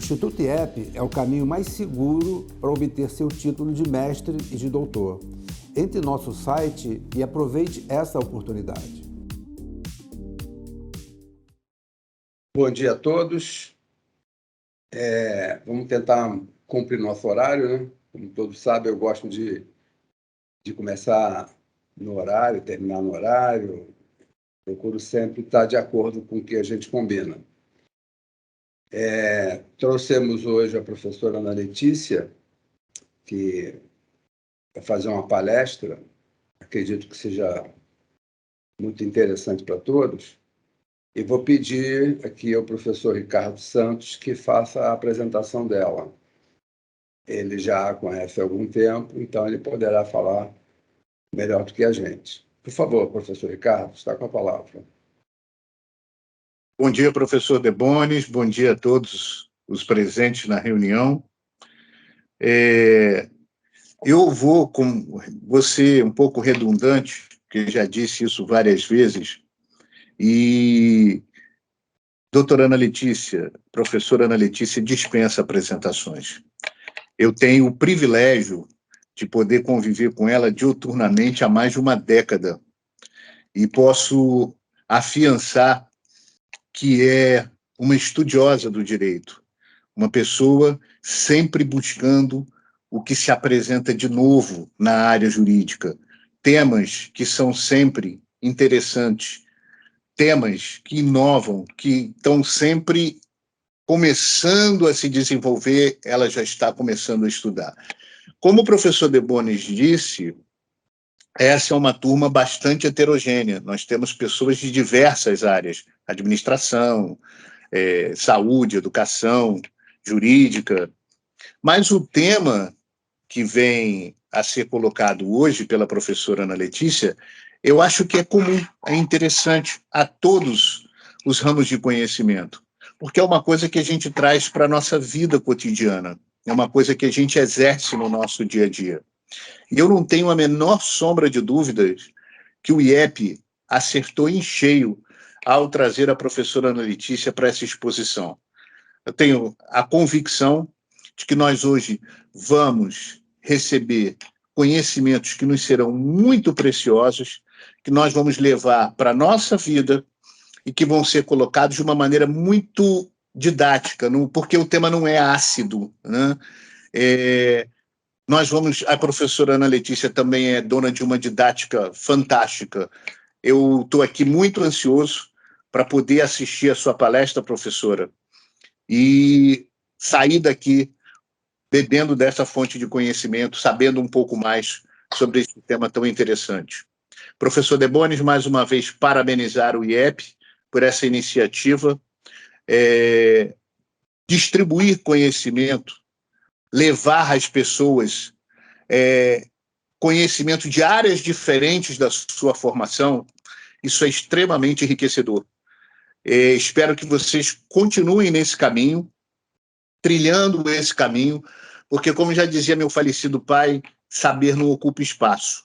Instituto IEP é o caminho mais seguro para obter seu título de mestre e de doutor. Entre em nosso site e aproveite essa oportunidade. Bom dia a todos. Vamos tentar cumprir nosso horário, né? Como todos sabem, eu gosto de começar no horário, terminar no horário. Procuro sempre estar de acordo com o que a gente combina. Trouxemos hoje a professora Ana Letícia, que vai fazer uma palestra, acredito que seja muito interessante para todos, e vou pedir aqui ao professor Ricardo Santos que faça a apresentação dela. Ele já a conhece há algum tempo, então ele poderá falar melhor do que a gente. Por favor, professor Ricardo, está com a palavra. Bom dia, professor Debonis, bom dia a todos os presentes na reunião. Eu vou ser um pouco redundante, porque já disse isso várias vezes, e doutora Ana Letícia, professora Ana Letícia, dispensa apresentações. Eu tenho o privilégio de poder conviver com ela diuturnamente há mais de uma década, e posso afiançar que é uma estudiosa do direito, uma pessoa sempre buscando o que se apresenta de novo na área jurídica, temas que são sempre interessantes, temas que inovam, que estão sempre começando a se desenvolver, ela já está começando a estudar. Como o professor Debonis disse, essa é uma turma bastante heterogênea. Nós temos pessoas de diversas áreas, administração, saúde, educação, jurídica. Mas o tema que vem a ser colocado hoje pela professora Ana Letícia, eu acho que é comum, é interessante a todos os ramos de conhecimento, porque é uma coisa que a gente traz para a nossa vida cotidiana, é uma coisa que a gente exerce no nosso dia a dia. E eu não tenho a menor sombra de dúvidas que o IEP acertou em cheio ao trazer a professora Ana Letícia para essa exposição. Eu tenho a convicção de que nós hoje vamos receber conhecimentos que nos serão muito preciosos, que nós vamos levar para a nossa vida e que vão ser colocados de uma maneira muito didática, porque o tema não é ácido, né? A professora Ana Letícia também é dona de uma didática fantástica. Eu estou aqui muito ansioso para poder assistir a sua palestra, professora, e sair daqui bebendo dessa fonte de conhecimento, sabendo um pouco mais sobre esse tema tão interessante. Professor Debonis, mais uma vez, parabenizar o IEP por essa iniciativa, distribuir conhecimento, levar às pessoas conhecimento de áreas diferentes da sua formação, isso é extremamente enriquecedor. Espero que vocês continuem nesse caminho, trilhando esse caminho, porque, como já dizia meu falecido pai, saber não ocupa espaço.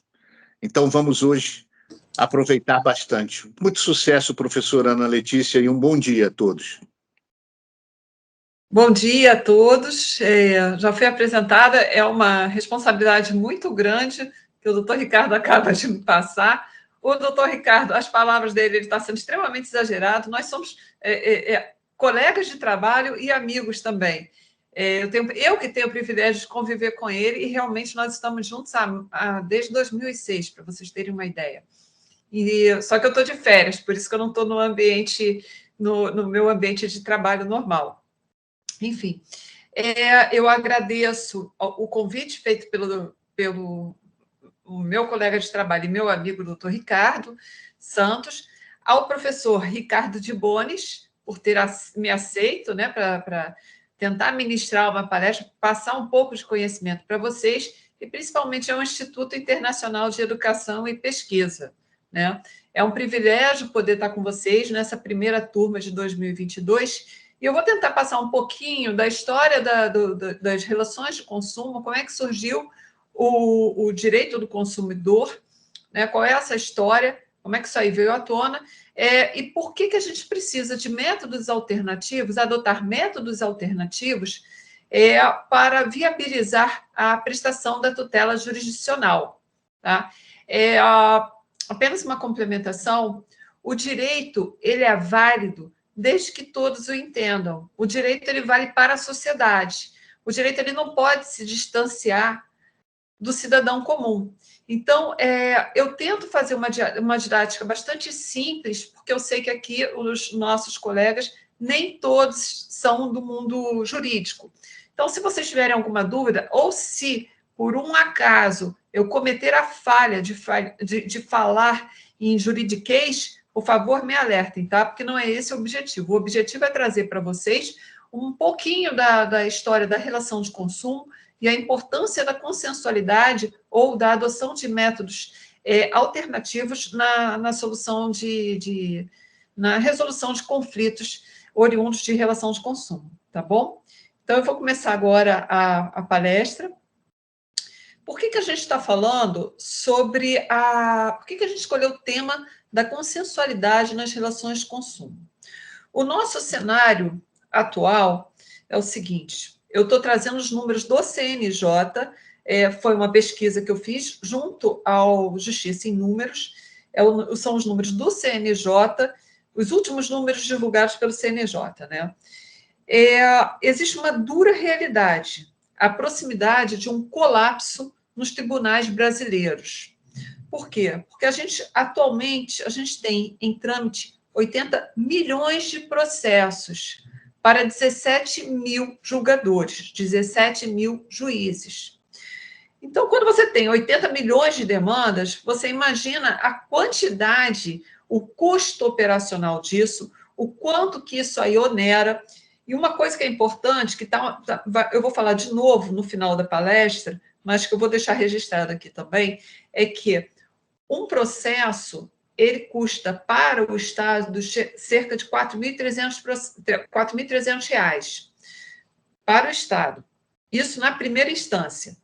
Então, vamos hoje aproveitar bastante. Muito sucesso, professora Ana Letícia, e um bom dia a todos. Bom dia a todos. Já foi apresentada, é uma responsabilidade muito grande que o doutor Ricardo acaba de me passar. O doutor Ricardo, as palavras dele, ele está sendo extremamente exagerado. Nós somos colegas de trabalho e amigos também. Eu que tenho o privilégio de conviver com ele, e realmente nós estamos juntos desde 2006, para vocês terem uma ideia. Só que eu estou de férias, por isso que eu não estou no meu ambiente de trabalho normal. Enfim, eu agradeço o convite feito pelo meu colega de trabalho e meu amigo, doutor Ricardo Santos, ao professor Ricardo Debonis, por ter me aceito, né, para tentar ministrar uma palestra, passar um pouco de conhecimento para vocês, e principalmente ao Instituto Internacional de Educação e Pesquisa, né? É um privilégio poder estar com vocês nessa primeira turma de 2022, e eu vou tentar passar um pouquinho da história das relações de consumo, como é que surgiu o direito do consumidor, né? Qual é essa história, como é que isso aí veio à tona, e por que a gente precisa de métodos alternativos, adotar métodos alternativos para viabilizar a prestação da tutela jurisdicional. Tá? Apenas uma complementação, o direito ele é válido desde que todos o entendam. O direito ele vale para a sociedade. O direito ele não pode se distanciar do cidadão comum. Então, eu tento fazer uma didática bastante simples, porque eu sei que aqui os nossos colegas nem todos são do mundo jurídico. Então, se vocês tiverem alguma dúvida, ou se, por um acaso, eu cometer a falha de falar em juridiquês, por favor, me alertem, tá? Porque não é esse o objetivo. O objetivo é trazer para vocês um pouquinho da história da relação de consumo e a importância da consensualidade ou da adoção de métodos alternativos na solução na resolução de conflitos oriundos de relação de consumo, tá bom? Então, eu vou começar agora a palestra. Por que a gente está falando sobre por que a gente escolheu o tema da consensualidade nas relações de consumo? O nosso cenário atual é o seguinte: eu estou trazendo os números do CNJ, foi uma pesquisa que eu fiz junto ao Justiça em Números, são os números do CNJ, os últimos números divulgados pelo CNJ, né? Existe uma dura realidade, a proximidade de um colapso nos tribunais brasileiros. Por quê? Porque atualmente, a gente tem em trâmite 80 milhões de processos para 17 mil julgadores, 17 mil juízes. Então, quando você tem 80 milhões de demandas, você imagina a quantidade, o custo operacional disso, o quanto que isso aí onera. E uma coisa que é importante, eu vou falar de novo no final da palestra, mas que eu vou deixar registrado aqui também, é que um processo ele custa para o Estado cerca de R$ 4.300 para o Estado. Isso na primeira instância.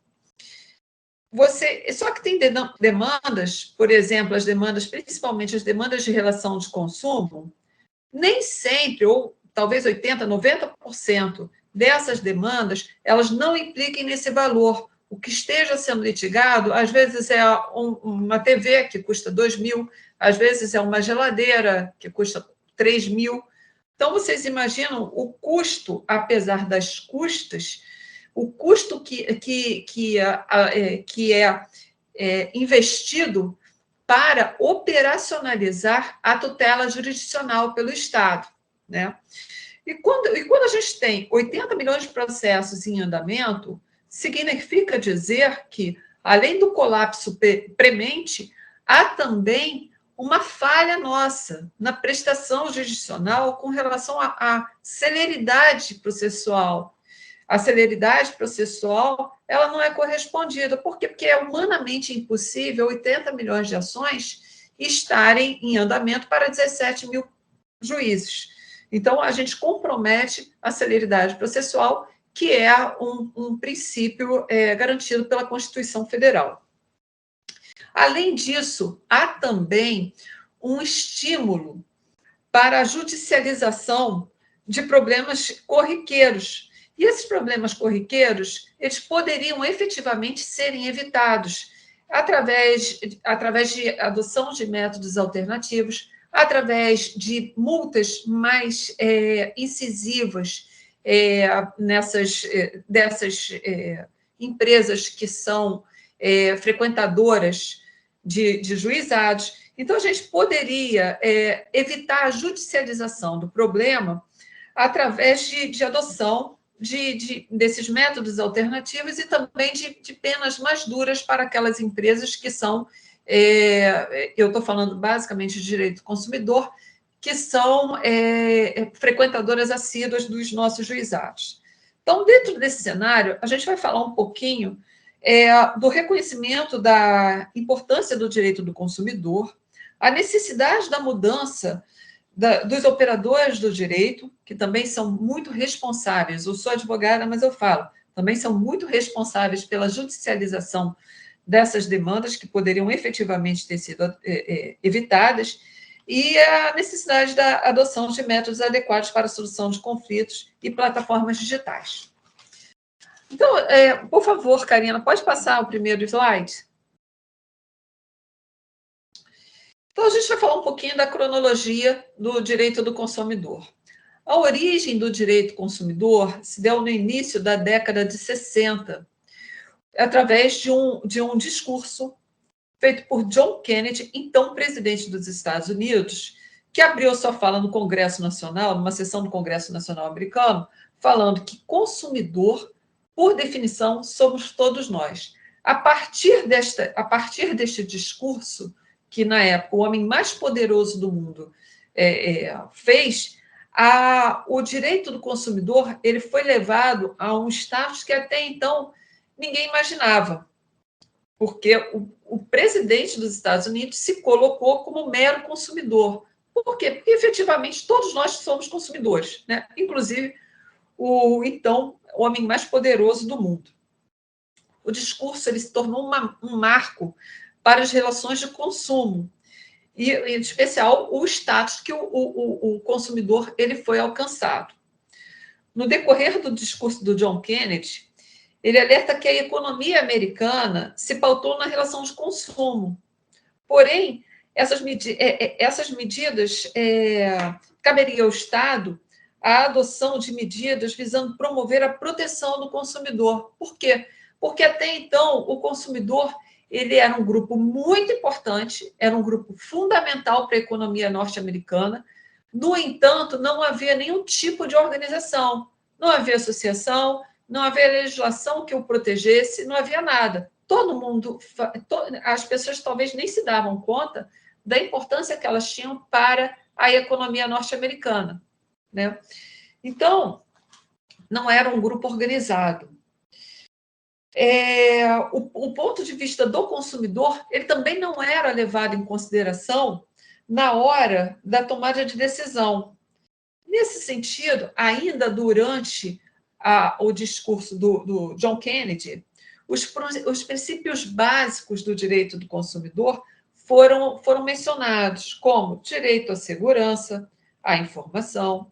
Só que tem demandas, por exemplo, principalmente as demandas de relação de consumo, nem sempre, ou talvez 80%, 90% dessas demandas, elas não impliquem nesse valor. O que esteja sendo litigado, às vezes é uma TV que custa 2 mil, às vezes é uma geladeira que custa 3 mil. Então, vocês imaginam o custo, apesar das custas, o custo que é investido para operacionalizar a tutela jurisdicional pelo Estado, né? E quando a gente tem 80 milhões de processos em andamento, significa dizer que, além do colapso premente, há também uma falha nossa na prestação jurisdicional com relação à celeridade processual. A celeridade processual ela não é correspondida. Por quê? Porque é humanamente impossível 80 milhões de ações estarem em andamento para 17 mil juízes. Então, a gente compromete a celeridade processual, que é um princípio garantido pela Constituição Federal. Além disso, há também um estímulo para a judicialização de problemas corriqueiros. E esses problemas corriqueiros, eles poderiam efetivamente serem evitados através de adoção de métodos alternativos, através de multas mais incisivas dessas empresas que são frequentadoras de juizados. Então, a gente poderia evitar a judicialização do problema através de adoção desses métodos alternativos e também de penas mais duras para aquelas empresas que são, eu estou falando basicamente de direito do consumidor, que são frequentadoras assíduas dos nossos juizados. Então, dentro desse cenário, a gente vai falar um pouquinho do reconhecimento da importância do direito do consumidor, a necessidade da mudança dos operadores do direito, que também são muito responsáveis. Eu sou advogada, mas eu falo, também são muito responsáveis pela judicialização dessas demandas que poderiam efetivamente ter sido evitadas, e a necessidade da adoção de métodos adequados para a solução de conflitos e plataformas digitais. Então, por favor, Karina, pode passar o primeiro slide? Então, a gente vai falar um pouquinho da cronologia do direito do consumidor. A origem do direito consumidor se deu no início da década de 60, através de um discurso feito por John Kennedy, então presidente dos Estados Unidos, que abriu sua fala no Congresso Nacional, numa sessão do Congresso Nacional americano, falando que consumidor, por definição, somos todos nós. A partir deste discurso, que na época o homem mais poderoso do mundo fez, o direito do consumidor ele foi levado a um status que até então ninguém imaginava, porque o presidente dos Estados Unidos se colocou como mero consumidor. Por quê? Porque, efetivamente, todos nós somos consumidores, né? Inclusive o homem mais poderoso do mundo. O discurso ele se tornou um marco para as relações de consumo, e, em especial, o status que o consumidor ele foi alcançado. No decorrer do discurso do John Kennedy, ele alerta que a economia americana se pautou na relação de consumo. Porém, essas medidas caberia ao Estado a adoção de medidas visando promover a proteção do consumidor. Por quê? Porque até então o consumidor ele era um grupo muito importante, era um grupo fundamental para a economia norte-americana. No entanto, não havia nenhum tipo de organização, não havia associação, não havia legislação que o protegesse, não havia nada. Todo mundo, as pessoas talvez nem se davam conta da importância que elas tinham para a economia norte-americana, né? Então, não era um grupo organizado. O ponto de vista do consumidor, ele também não era levado em consideração na hora da tomada de decisão. Nesse sentido, ainda durante o discurso do John Kennedy, os princípios básicos do direito do consumidor foram mencionados, como direito à segurança, à informação,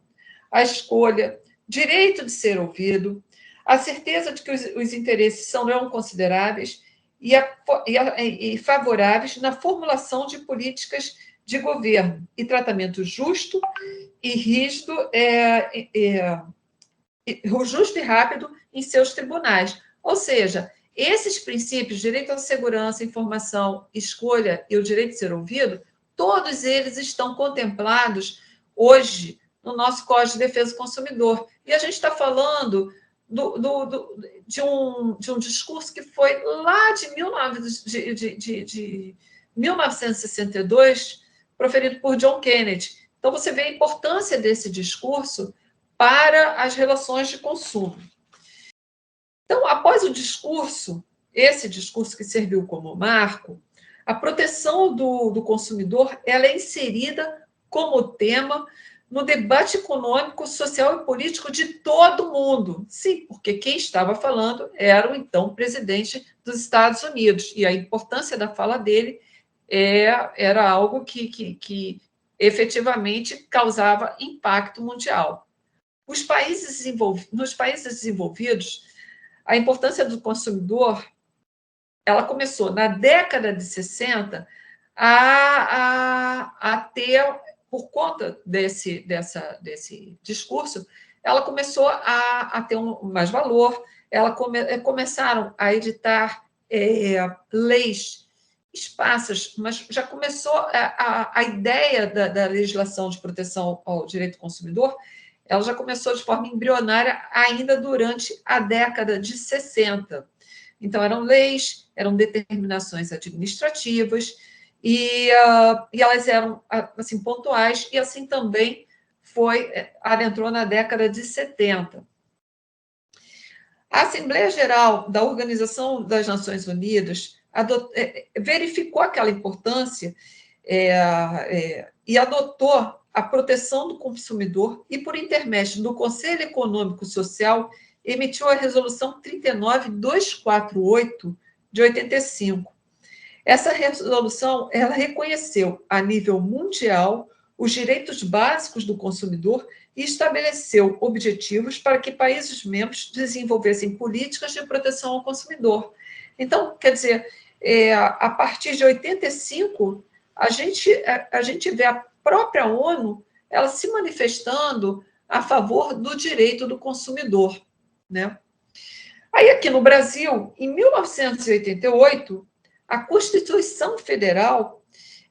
à escolha, direito de ser ouvido, a certeza de que os interesses não consideráveis e favoráveis na formulação de políticas de governo e tratamento justo e rígido, justo e rápido em seus tribunais. Ou seja, esses princípios, direito à segurança, informação, escolha e o direito de ser ouvido, todos eles estão contemplados hoje no nosso Código de Defesa do Consumidor. E a gente está falando de um discurso que foi lá de 1962, proferido por John Kennedy. Então, você vê a importância desse discurso para as relações de consumo. Então, após esse discurso que serviu como marco, a proteção do consumidor ela é inserida como tema no debate econômico, social e político de todo mundo. Sim, porque quem estava falando era o então presidente dos Estados Unidos, e a importância da fala dele era algo que efetivamente causava impacto mundial. Nos países desenvolvidos, a importância do consumidor ela começou na década de 60 a ter, por conta desse discurso, ela começou a ter mais valor, começaram a editar leis esparsas, mas já começou a ideia da legislação de proteção ao direito do consumidor, ela já começou de forma embrionária ainda durante a década de 60. Então, eram leis, eram determinações administrativas, e elas eram assim, pontuais, e assim também adentrou na década de 70. A Assembleia Geral da Organização das Nações Unidas verificou aquela importância e adotou a proteção do consumidor e, por intermédio do Conselho Econômico e Social, emitiu a Resolução 39248, de 85. Essa resolução, ela reconheceu, a nível mundial, os direitos básicos do consumidor e estabeleceu objetivos para que países membros desenvolvessem políticas de proteção ao consumidor. Então, quer dizer, a partir de 85, a gente vê a própria ONU ela se manifestando a favor do direito do consumidor, né? Aí, aqui no Brasil, em 1988, a Constituição Federal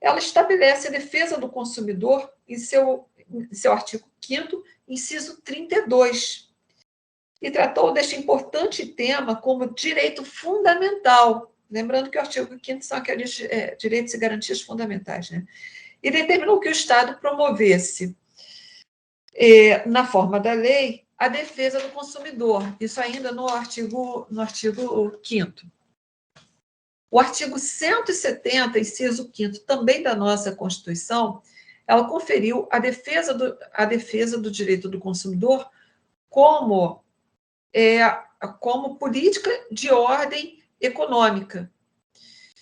ela estabelece a defesa do consumidor em seu artigo 5º, inciso 32, e tratou deste importante tema como direito fundamental, lembrando que o artigo 5º são aqueles direitos e garantias fundamentais, né? E determinou que o Estado promovesse, na forma da lei, a defesa do consumidor, isso ainda no artigo 5º. O artigo 170, inciso 5º, também da nossa Constituição, ela conferiu a defesa do direito do consumidor como política de ordem econômica.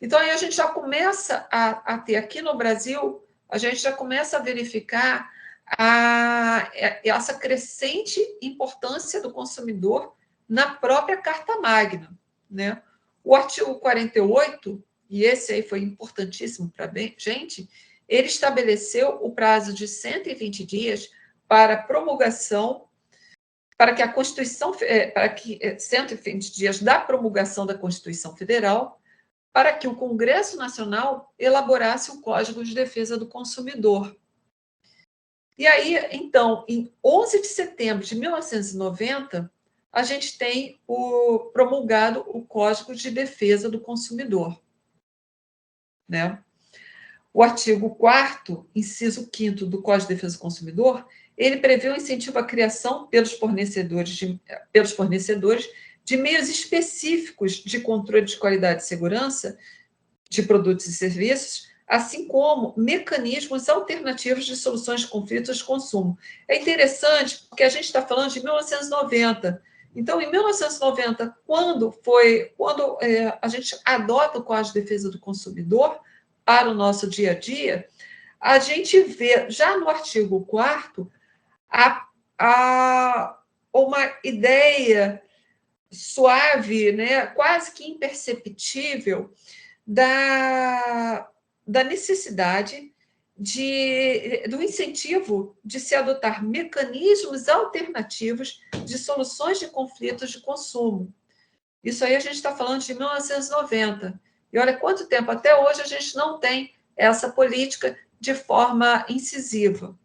Então, aí a gente já começa a ter, aqui no Brasil, a gente já começa a verificar essa crescente importância do consumidor na própria Carta Magna, né? O artigo 48, e esse aí foi importantíssimo para a gente, ele estabeleceu o prazo de 120 dias para promulgação, para que a Constituição, 120 dias da promulgação da Constituição Federal, para que o Congresso Nacional elaborasse o Código de Defesa do Consumidor. E aí, então, em 11 de setembro de 1990, a gente tem promulgado o Código de Defesa do Consumidor, né? O artigo 4º, inciso 5º do Código de Defesa do Consumidor, ele prevê o incentivo à criação pelos fornecedores de meios específicos de controle de qualidade e segurança de produtos e serviços, assim como mecanismos alternativos de soluções de conflitos de consumo. É interessante, porque a gente está falando de 1990. Então, em 1990, quando a gente adota o Código de Defesa do Consumidor para o nosso dia a dia, a gente vê, já no artigo 4º, uma ideia suave, né, quase que imperceptível, da necessidade do incentivo de se adotar mecanismos alternativos de soluções de conflitos de consumo. Isso aí a gente está falando de 1990. E olha quanto tempo, até hoje a gente não tem essa política de forma incisiva.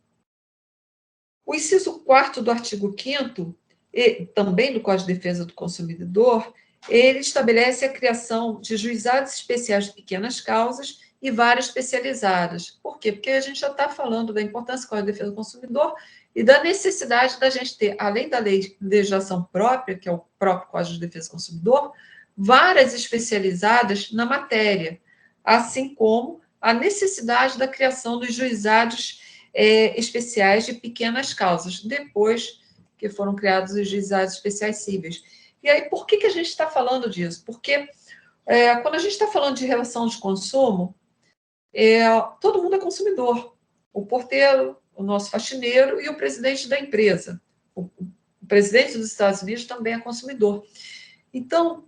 O inciso 4º do artigo 5º, e também do Código de Defesa do Consumidor, ele estabelece a criação de juizados especiais de pequenas causas e varas especializadas. Por quê? Porque a gente já está falando da importância do Código de Defesa do Consumidor e da necessidade da gente ter, além da legislação própria, que é o próprio Código de Defesa do Consumidor, varas especializadas na matéria, assim como a necessidade da criação dos juizados especiais de pequenas causas, depois que foram criados os juizados especiais cíveis. E aí, por que a gente está falando disso? Porque quando a gente está falando de relação de consumo, todo mundo é consumidor. O porteiro, o nosso faxineiro e o presidente da empresa. O presidente dos Estados Unidos também é consumidor. Então,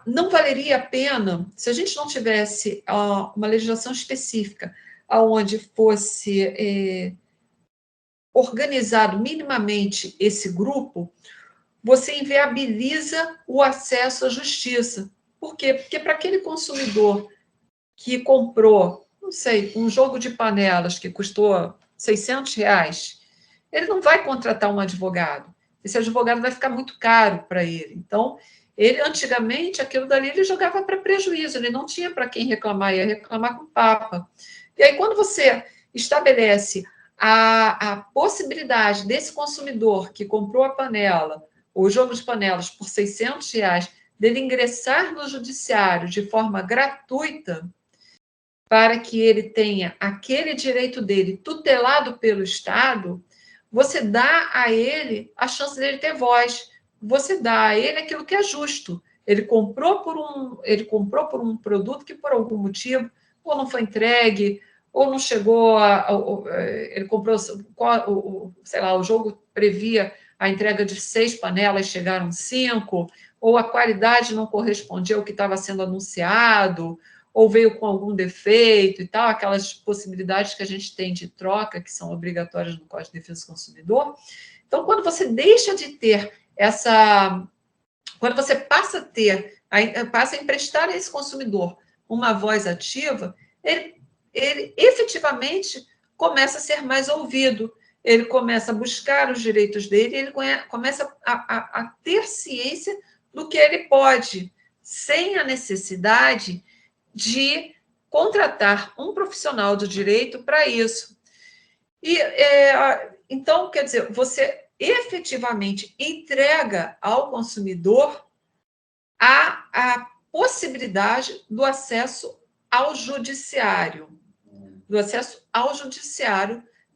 não valeria a pena, se a gente não tivesse uma legislação específica onde fosse organizado minimamente esse grupo, você inviabiliza o acesso à justiça. Por quê? Porque para aquele consumidor que comprou, não sei, um jogo de panelas que custou R$600, ele não vai contratar um advogado. Esse advogado vai ficar muito caro para ele. Então, antigamente, aquilo dali ele jogava para prejuízo, ele não tinha para quem reclamar, ia reclamar com o Papa. E aí, quando você estabelece a possibilidade desse consumidor que comprou a panela, o jogo de panelas por R$600, dele ingressar no judiciário de forma gratuita, para que ele tenha aquele direito dele tutelado pelo Estado, você dá a ele a chance dele ter voz, você dá a ele aquilo que é justo. Ele comprou por um produto que, por algum motivo, ou não foi entregue, ou não chegou ele comprou, sei lá, o jogo previa a entrega de 6 panelas, chegaram 5, ou a qualidade não correspondia ao que estava sendo anunciado, ou veio com algum defeito e tal, aquelas possibilidades que a gente tem de troca, que são obrigatórias no Código de Defesa do Consumidor. Então, quando você deixa de ter quando você passa a emprestar a esse consumidor uma voz ativa, ele efetivamente começa a ser mais ouvido, ele começa a buscar os direitos dele, ele começa a ter ciência do que ele pode, sem a necessidade de contratar um profissional do direito para isso. Então, quer dizer, você efetivamente entrega ao consumidor a possibilidade do acesso ao judiciário,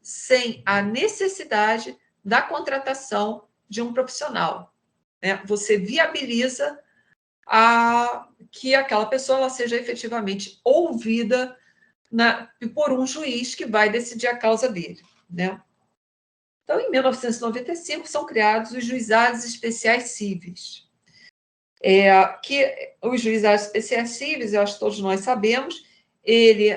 sem a necessidade da contratação de um profissional, né? Você viabiliza que aquela pessoa ela seja efetivamente ouvida por um juiz que vai decidir a causa dele, né? Então, em 1995, são criados os juizados especiais cíveis. Que os juizados especiais cíveis, eu acho que todos nós sabemos, ele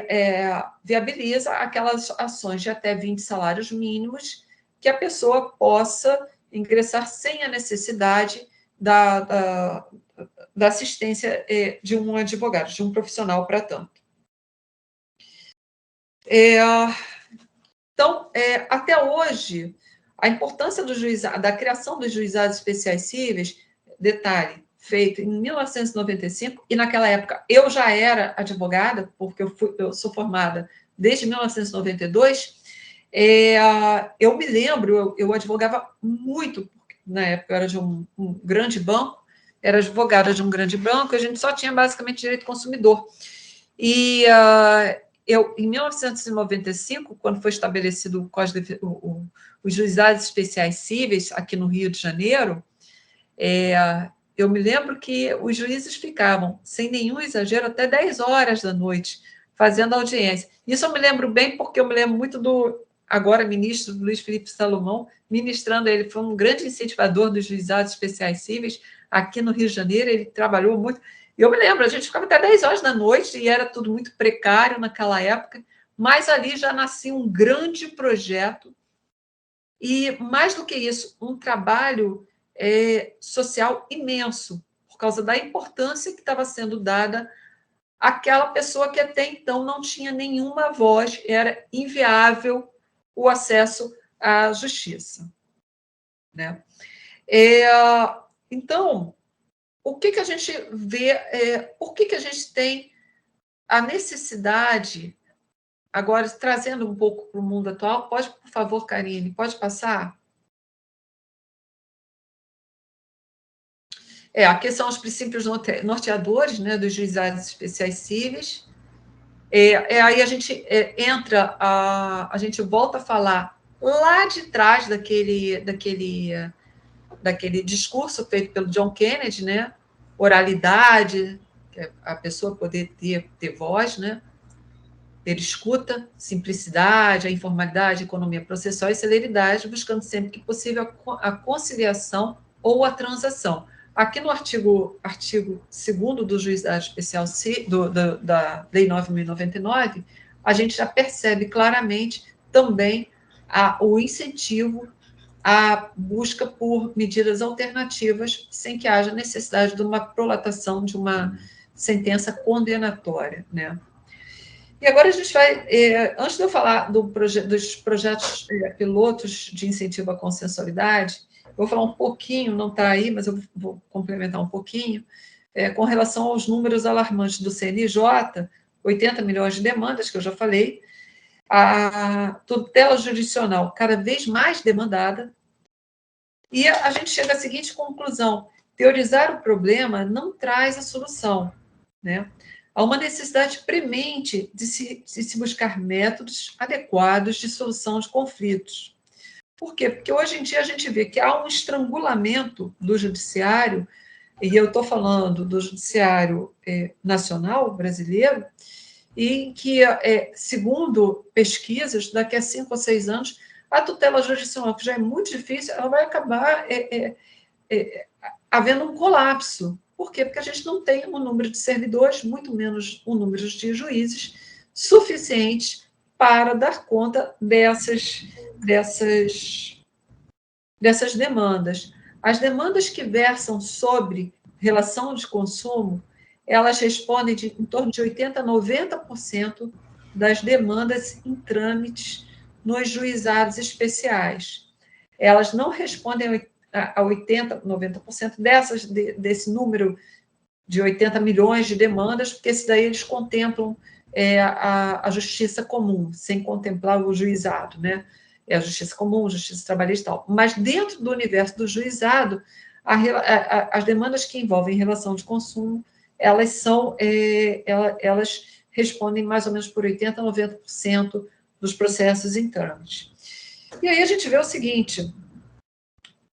viabiliza aquelas ações de até 20 salários mínimos que a pessoa possa ingressar sem a necessidade da assistência de um advogado, de um profissional para tanto. Então, até hoje, a importância da criação dos juizados especiais cíveis, detalhe, feito em 1995, e naquela época eu já era advogada, porque eu sou formada desde 1992, eu me lembro, eu advogava muito, na época eu era de um grande banco, era advogada de um grande banco, a gente só tinha basicamente direito consumidor. E em 1995, quando foi estabelecido o Código os juizados especiais cíveis aqui no Rio de Janeiro, eu me lembro que os juízes ficavam, sem nenhum exagero, até 10 horas da noite, fazendo audiência. Isso eu me lembro bem, porque eu me lembro muito do agora ministro Luiz Felipe Salomão, ministrando, ele foi um grande incentivador dos juizados especiais cíveis aqui no Rio de Janeiro, ele trabalhou muito. E eu me lembro, a gente ficava até 10 horas da noite, e era tudo muito precário naquela época, mas ali já nascia um grande projeto, e mais do que isso, um trabalho social imenso, por causa da importância que estava sendo dada àquela pessoa que até então não tinha nenhuma voz, era inviável o acesso à justiça, né? Então, o que a gente vê, por que a gente tem a necessidade, agora trazendo um pouco para o mundo atual, pode, por favor, Karine, pode passar? Aqui são os princípios norteadores, né, dos juizados especiais cíveis. Aí a gente a gente volta a falar lá de trás daquele discurso feito pelo John Kennedy, né? Oralidade, que é a pessoa poder ter voz, né? Ter escuta, simplicidade, a informalidade, a economia processual e celeridade, buscando sempre que possível a conciliação ou a transação. Aqui no artigo 2º do Juizado Especial da Lei 9.099, a gente já percebe claramente também o incentivo à busca por medidas alternativas sem que haja necessidade de uma prolatação de uma sentença condenatória, né? E agora a gente vai, antes de eu falar dos projetos pilotos de incentivo à consensualidade, eu vou falar um pouquinho, não está aí, mas eu vou complementar um pouquinho, com relação aos números alarmantes do CNJ, 80 milhões de demandas, que eu já falei, a tutela jurisdicional cada vez mais demandada, e a gente chega à seguinte conclusão: teorizar o problema não traz a solução, né? Há uma necessidade premente de se buscar métodos adequados de solução de conflitos. Por quê? Porque hoje em dia a gente vê que há um estrangulamento do judiciário e eu estou falando do Judiciário Nacional brasileiro, em que, segundo pesquisas, daqui a 5 ou 6 anos, a tutela judicial, que já é muito difícil, ela vai acabar havendo um colapso. Por quê? Porque a gente não tem um número de servidores, muito menos um número de juízes suficientes para dar conta dessas demandas. As demandas que versam sobre relação de consumo, elas respondem em torno de 80% a 90% das demandas em trâmites nos juizados especiais. Elas não respondem a 80%, 90% desse número de 80 milhões de demandas, porque esse daí eles contemplam a justiça comum, sem contemplar o juizado, né? A justiça comum, justiça trabalhista e tal. Mas dentro do universo do juizado, as demandas que envolvem relação de consumo, elas respondem mais ou menos por 80% a 90% dos processos em trâmite. E aí a gente vê o seguinte,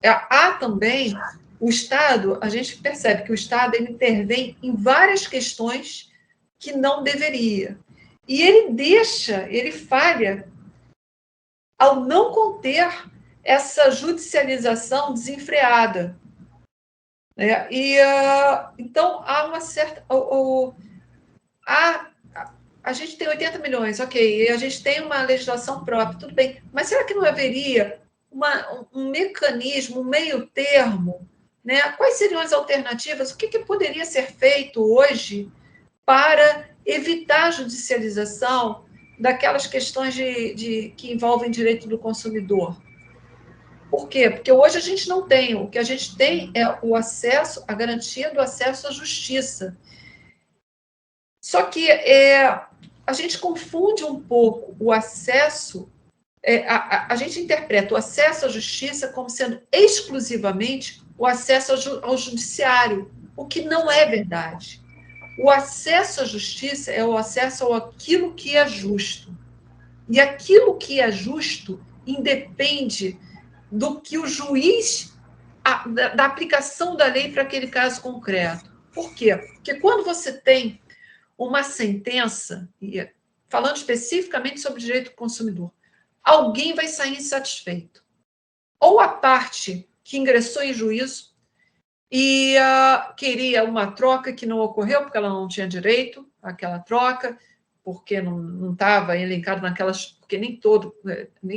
há também o Estado, a gente percebe que o Estado ele intervém em várias questões que não deveria. E ele falha ao não conter essa judicialização desenfreada. Então, há uma certa... A gente tem 80 milhões, ok, e a gente tem uma legislação própria, tudo bem, mas será que não haveria um mecanismo, um meio termo, né? Quais seriam as alternativas? O que poderia ser feito hoje para evitar a judicialização daquelas questões que envolvem direito do consumidor? Por quê? Porque hoje a gente não tem. O que a gente tem é o acesso, a garantia do acesso à justiça. Só que a gente confunde um pouco o acesso, a gente interpreta o acesso à justiça como sendo exclusivamente o acesso ao judiciário, o que não é verdade. O acesso à justiça é o acesso àquilo que é justo. E aquilo que é justo independe do que o juiz, da aplicação da lei para aquele caso concreto. Por quê? Porque quando você tem uma sentença, falando especificamente sobre direito do consumidor, alguém vai sair insatisfeito. Ou a parte que ingressou em juízo e queria uma troca que não ocorreu, porque ela não tinha direito àquela troca, porque não estava elencado naquelas... Porque nem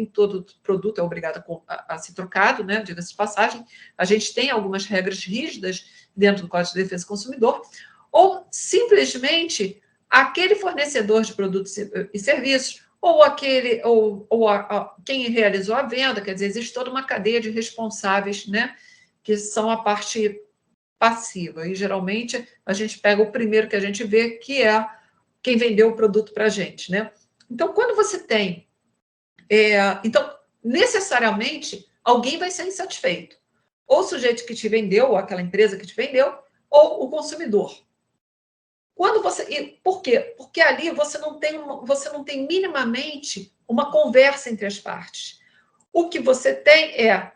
todo produto é obrigado a ser trocado, né? Diga-se de passagem. A gente tem algumas regras rígidas dentro do Código de Defesa do Consumidor, ou simplesmente aquele fornecedor de produtos e serviços, ou quem realizou a venda, quer dizer, existe toda uma cadeia de responsáveis, né, que são a parte passiva, e geralmente a gente pega o primeiro que a gente vê, que é quem vendeu o produto para a gente, né? Então, quando você tem... então, necessariamente, alguém vai ser insatisfeito. Ou o sujeito que te vendeu, ou aquela empresa que te vendeu, ou o consumidor. Por quê? Porque ali você não tem minimamente uma conversa entre as partes. O que você tem é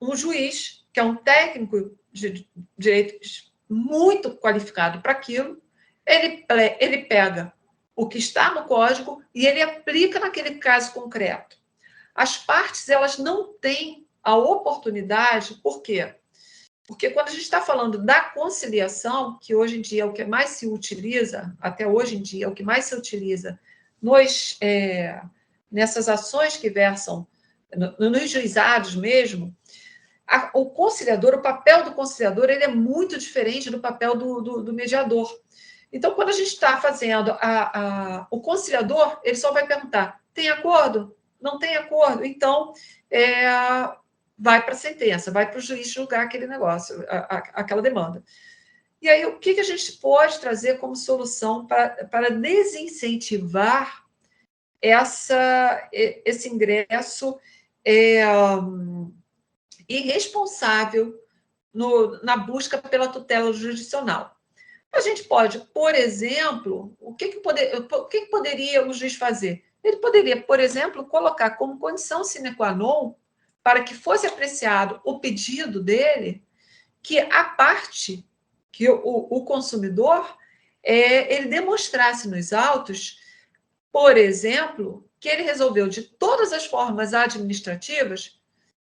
um juiz, que é um técnico de direitos muito qualificado para aquilo, ele pega o que está no código e ele aplica naquele caso concreto. As partes, elas não têm a oportunidade, por quê? Porque quando a gente está falando da conciliação, que hoje em dia é o que mais se utiliza, até hoje em dia é o que mais se utiliza nessas ações que versam nos juizados mesmo, o conciliador, o papel do conciliador, ele é muito diferente do papel do mediador. Então, quando a gente está fazendo o conciliador, ele só vai perguntar, tem acordo? Não tem acordo? Então, vai para a sentença, vai para o juiz julgar aquele negócio, aquela demanda. E aí, o que a gente pode trazer como solução para desincentivar esse ingresso irresponsável na busca pela tutela jurisdicional? A gente pode, por exemplo, o que poderia o juiz fazer? Ele poderia, por exemplo, colocar como condição sine qua non para que fosse apreciado o pedido dele, que a parte que o consumidor ele demonstrasse nos autos, por exemplo, que ele resolveu de todas as formas administrativas,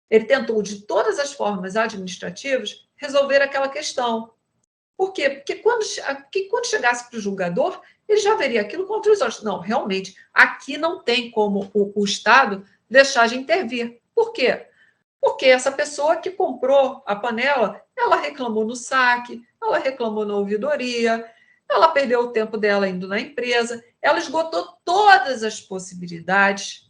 ele tentou de todas as formas administrativas resolver aquela questão. Por quê? Porque quando chegasse para o julgador, ele já veria aquilo com outros olhos. Não, realmente, aqui não tem como o Estado deixar de intervir. Por quê? Porque essa pessoa que comprou a panela, ela reclamou no saque, ela reclamou na ouvidoria, ela perdeu o tempo dela indo na empresa, ela esgotou todas as possibilidades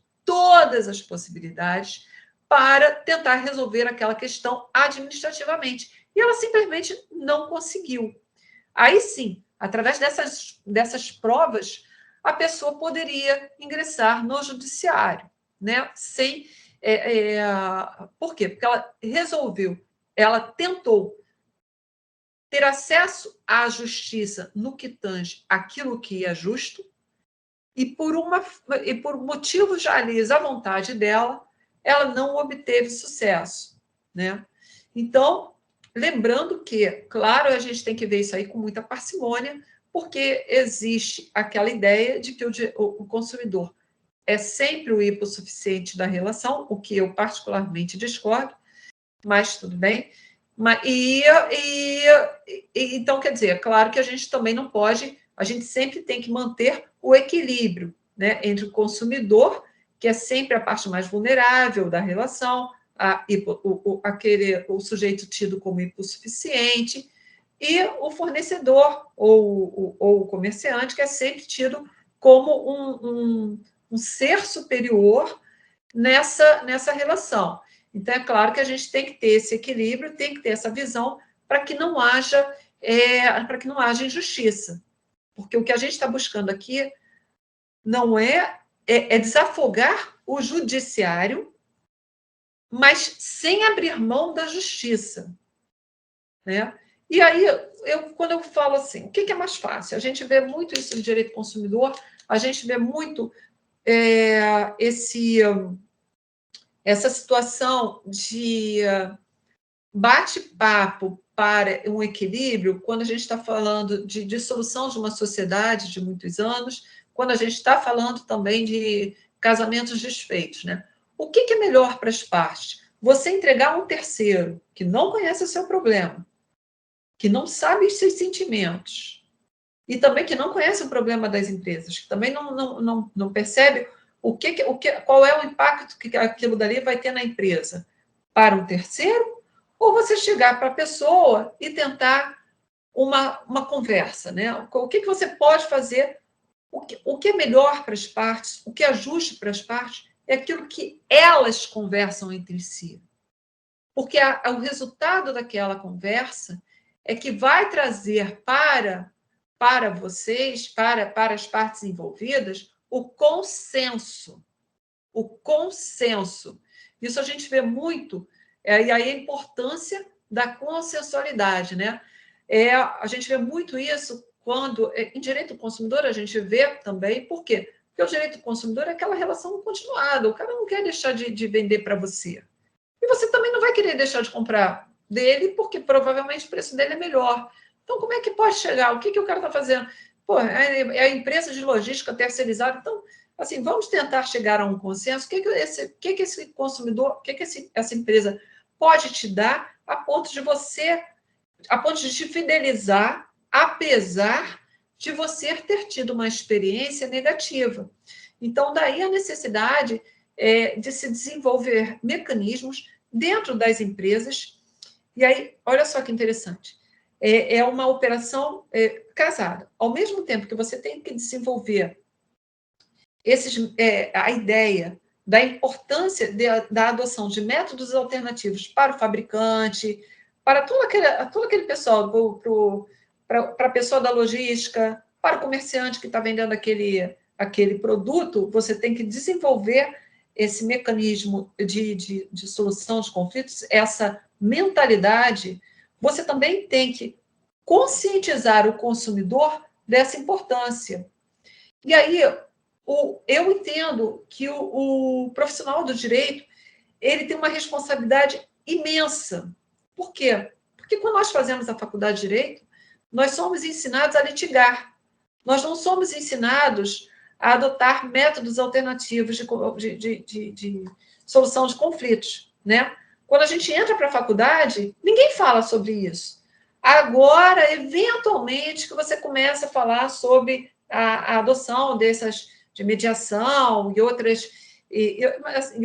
para tentar resolver aquela questão administrativamente. E ela simplesmente não conseguiu. Aí sim, através dessas provas, a pessoa poderia ingressar no judiciário, né? Por quê? Porque ela resolveu, ela tentou ter acesso à justiça no que tange aquilo que é justo, e por motivos já alheios à vontade dela, ela não obteve sucesso, né? Então, lembrando que, claro, a gente tem que ver isso aí com muita parcimônia, porque existe aquela ideia de que o consumidor é sempre o hipossuficiente da relação, o que eu particularmente discordo, mas tudo bem. Então, quer dizer, é claro que a gente também não pode, a gente sempre tem que manter o equilíbrio, né, entre o consumidor, que é sempre a parte mais vulnerável da relação, o sujeito tido como hipossuficiente, e o fornecedor ou o comerciante, que é sempre tido como um ser superior nessa relação. Então, é claro que a gente tem que ter esse equilíbrio, tem que ter essa visão para que não haja injustiça. Porque o que a gente está buscando aqui não é desafogar o judiciário, mas sem abrir mão da justiça, né? E aí, quando eu falo assim, o que é mais fácil? A gente vê muito isso no direito consumidor, a gente vê muito essa situação de bate-papo para um equilíbrio, quando a gente está falando de dissolução de uma sociedade de muitos anos, quando a gente está falando também de casamentos desfeitos, né? O que é melhor para as partes? Você entregar a um terceiro que não conhece o seu problema, que não sabe os seus sentimentos, e também que não conhece o problema das empresas, que também não percebe qual é o impacto que aquilo dali vai ter na empresa, para um terceiro, ou você chegar para a pessoa e tentar uma conversa, né? O que você pode fazer, o que é melhor para as partes, o que é justo para as partes, é aquilo que elas conversam entre si. Porque o resultado daquela conversa é que vai trazer para vocês, para as partes envolvidas, o consenso. O consenso. Isso a gente vê muito, e aí a importância da consensualidade, né? A gente vê muito isso quando, em direito do consumidor, a gente vê também, por quê? Porque o direito do consumidor é aquela relação continuada, o cara não quer deixar de vender para você. E você também não vai querer deixar de comprar dele, porque provavelmente o preço dele é melhor. Então, como é que pode chegar? O que o cara está fazendo? Pô, é a empresa de logística terceirizada. Então, assim, vamos tentar chegar a um consenso. O que esse consumidor, o que essa empresa pode te dar a ponto de te fidelizar, apesar de você ter tido uma experiência negativa. Então, daí a necessidade de se desenvolver mecanismos dentro das empresas. E aí, olha só que interessante, é uma operação casada. Ao mesmo tempo que você tem que desenvolver a ideia da importância da adoção de métodos alternativos para o fabricante, para todo aquele pessoal, para a pessoa da logística, para o comerciante que está vendendo aquele produto, você tem que desenvolver esse mecanismo de solução de conflitos, essa mentalidade. Você também tem que conscientizar o consumidor dessa importância. E aí, eu entendo que o profissional do direito ele tem uma responsabilidade imensa. Por quê? Porque quando nós fazemos a faculdade de Direito, nós somos ensinados a litigar. Nós não somos ensinados a adotar métodos alternativos de solução de conflitos, né? Quando a gente entra para a faculdade, ninguém fala sobre isso. Agora, eventualmente, que você começa a falar sobre a adoção dessas de mediação e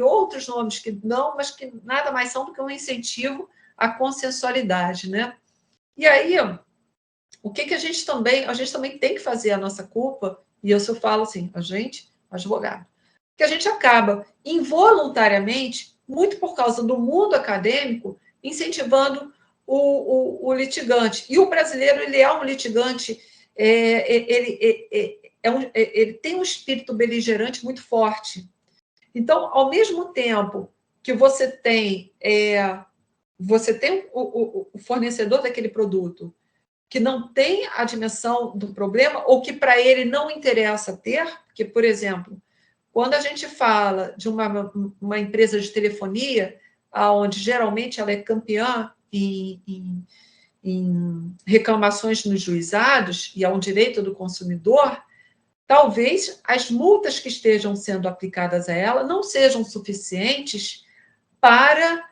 outros nomes que não, mas que nada mais são do que um incentivo à consensualidade, né? E aí, o que a gente também tem que fazer a nossa culpa, e eu só falo assim, a gente, advogado, que a gente acaba involuntariamente, muito por causa do mundo acadêmico, incentivando o litigante. E o brasileiro, ele é um litigante, ele tem um espírito beligerante muito forte. Então, ao mesmo tempo que você tem o fornecedor daquele produto que não tem a dimensão do problema ou que para ele não interessa ter, porque, por exemplo, quando a gente fala de uma empresa de telefonia, onde geralmente ela é campeã em reclamações nos juizados, e é um direito do consumidor, talvez as multas que estejam sendo aplicadas a ela não sejam suficientes para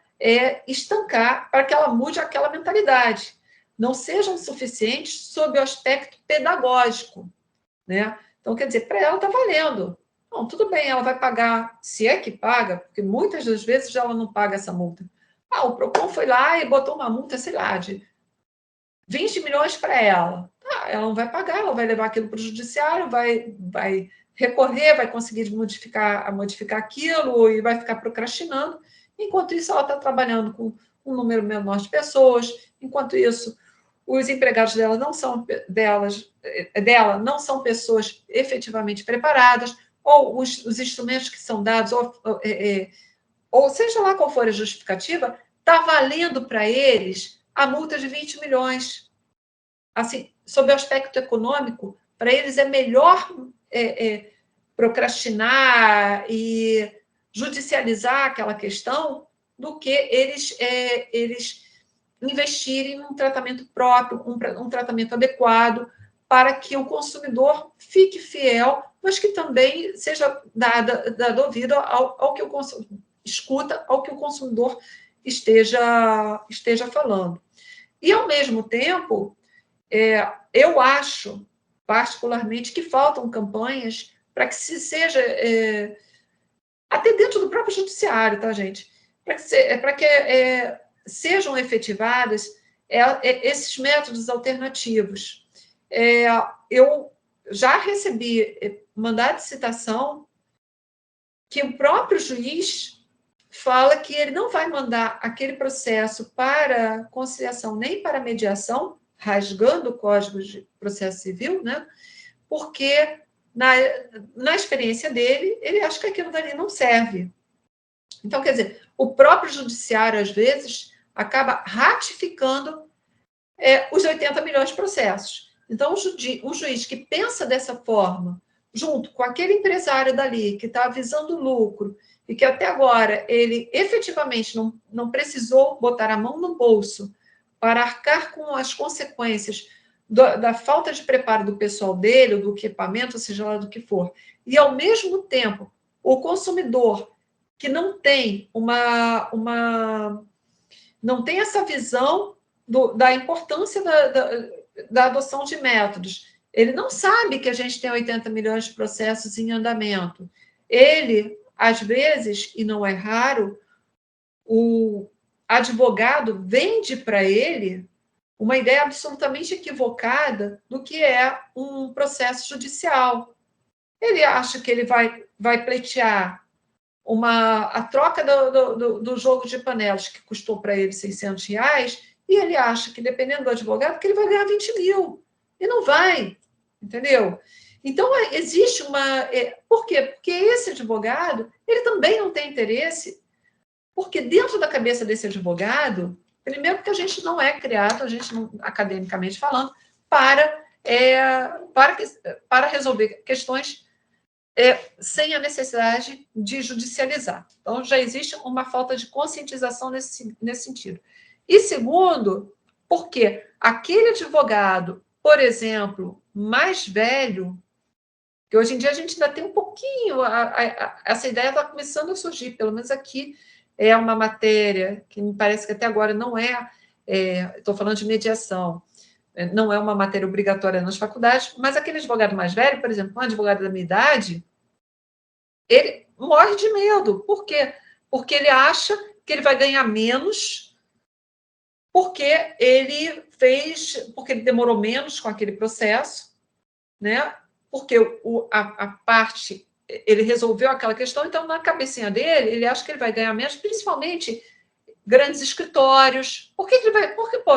estancar, para que ela mude aquela mentalidade. Não sejam suficientes sob o aspecto pedagógico, né? Então, quer dizer, para ela está valendo. Não, tudo bem, ela vai pagar, se é que paga, porque muitas das vezes ela não paga essa multa. O Procon foi lá e botou uma multa, sei lá, de 20 milhões para ela. Ela não vai pagar, ela vai levar aquilo para o judiciário, vai recorrer, vai conseguir modificar aquilo e vai ficar procrastinando. Enquanto isso, ela está trabalhando com um número menor de pessoas. Enquanto isso, os empregados dela não são pessoas efetivamente preparadas, ou os instrumentos que são dados, ou seja lá qual for a justificativa, está valendo para eles a multa de 20 milhões. Assim, sob o aspecto econômico, para eles é melhor procrastinar e judicializar aquela questão do que eles investirem num tratamento próprio, um tratamento adequado, para que o consumidor fique fiel, mas que também seja dado ouvido ao que o consumidor escuta, ao que o consumidor esteja falando. E, ao mesmo tempo, eu acho, particularmente, que faltam campanhas para que se seja, até dentro do próprio judiciário, tá, gente? Para que sejam efetivadas esses métodos alternativos. Eu já recebi mandado de citação que o próprio juiz fala que ele não vai mandar aquele processo para conciliação nem para mediação, rasgando o Código de Processo Civil, né? Porque, na experiência dele, ele acha que aquilo dali não serve. Então, quer dizer, o próprio judiciário, às vezes, acaba ratificando os 80 milhões de processos. Então, um juiz que pensa dessa forma, junto com aquele empresário dali, que está visando lucro, e que até agora ele efetivamente não precisou botar a mão no bolso para arcar com as consequências da falta de preparo do pessoal dele, ou do equipamento, seja lá do que for, e, ao mesmo tempo, o consumidor que não tem não tem essa visão da importância da adoção de métodos. Ele não sabe que a gente tem 80 milhões de processos em andamento. Ele, às vezes, e não é raro, o advogado vende para ele uma ideia absolutamente equivocada do que é um processo judicial. Ele acha que ele vai pleitear a troca do jogo de panelas, que custou para ele R$600, e ele acha que, dependendo do advogado, que ele vai ganhar 20 mil. E não vai, entendeu? Então, existe uma... Por quê? Porque esse advogado, ele também não tem interesse, porque dentro da cabeça desse advogado, primeiro porque a gente não é criado, a gente não, academicamente falando, para resolver questões sem a necessidade de judicializar. Então, já existe uma falta de conscientização nesse sentido. E, segundo, Porque aquele advogado, por exemplo, mais velho, que hoje em dia a gente ainda tem um pouquinho, essa ideia está começando a surgir, pelo menos aqui é uma matéria que me parece que até agora não estou falando de mediação, não é uma matéria obrigatória nas faculdades, mas aquele advogado mais velho, por exemplo, um advogado da minha idade, ele morre de medo. Por quê? Porque ele acha que ele vai ganhar menos porque ele demorou menos com aquele processo, né? Porque a parte, ele resolveu aquela questão, então, na cabecinha dele, ele acha que ele vai ganhar menos, principalmente grandes escritórios. Por que ele vai? Porque, pô,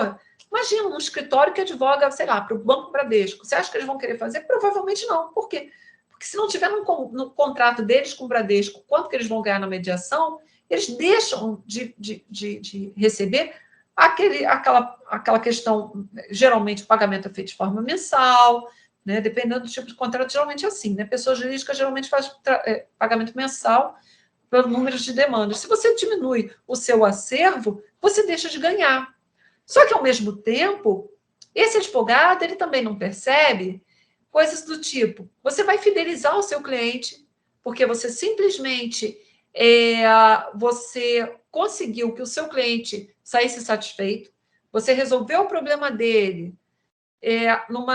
imagina um escritório que advoga, sei lá, para o Banco Bradesco. Você acha que eles vão querer fazer? Provavelmente não. Por quê? Porque se não tiver no contrato deles com o Bradesco quanto que eles vão ganhar na mediação, eles deixam de receber aquela questão. Geralmente o pagamento é feito de forma mensal, né? Dependendo do tipo de contrato, geralmente é assim, né? Pessoa jurídica geralmente faz pagamento mensal pelo número de demandas. Se você diminui o seu acervo, você deixa de ganhar. Só que, ao mesmo tempo, esse advogado ele também não percebe coisas do tipo, você vai fidelizar o seu cliente, porque você simplesmente você conseguiu que o seu cliente saísse satisfeito, você resolveu o problema dele num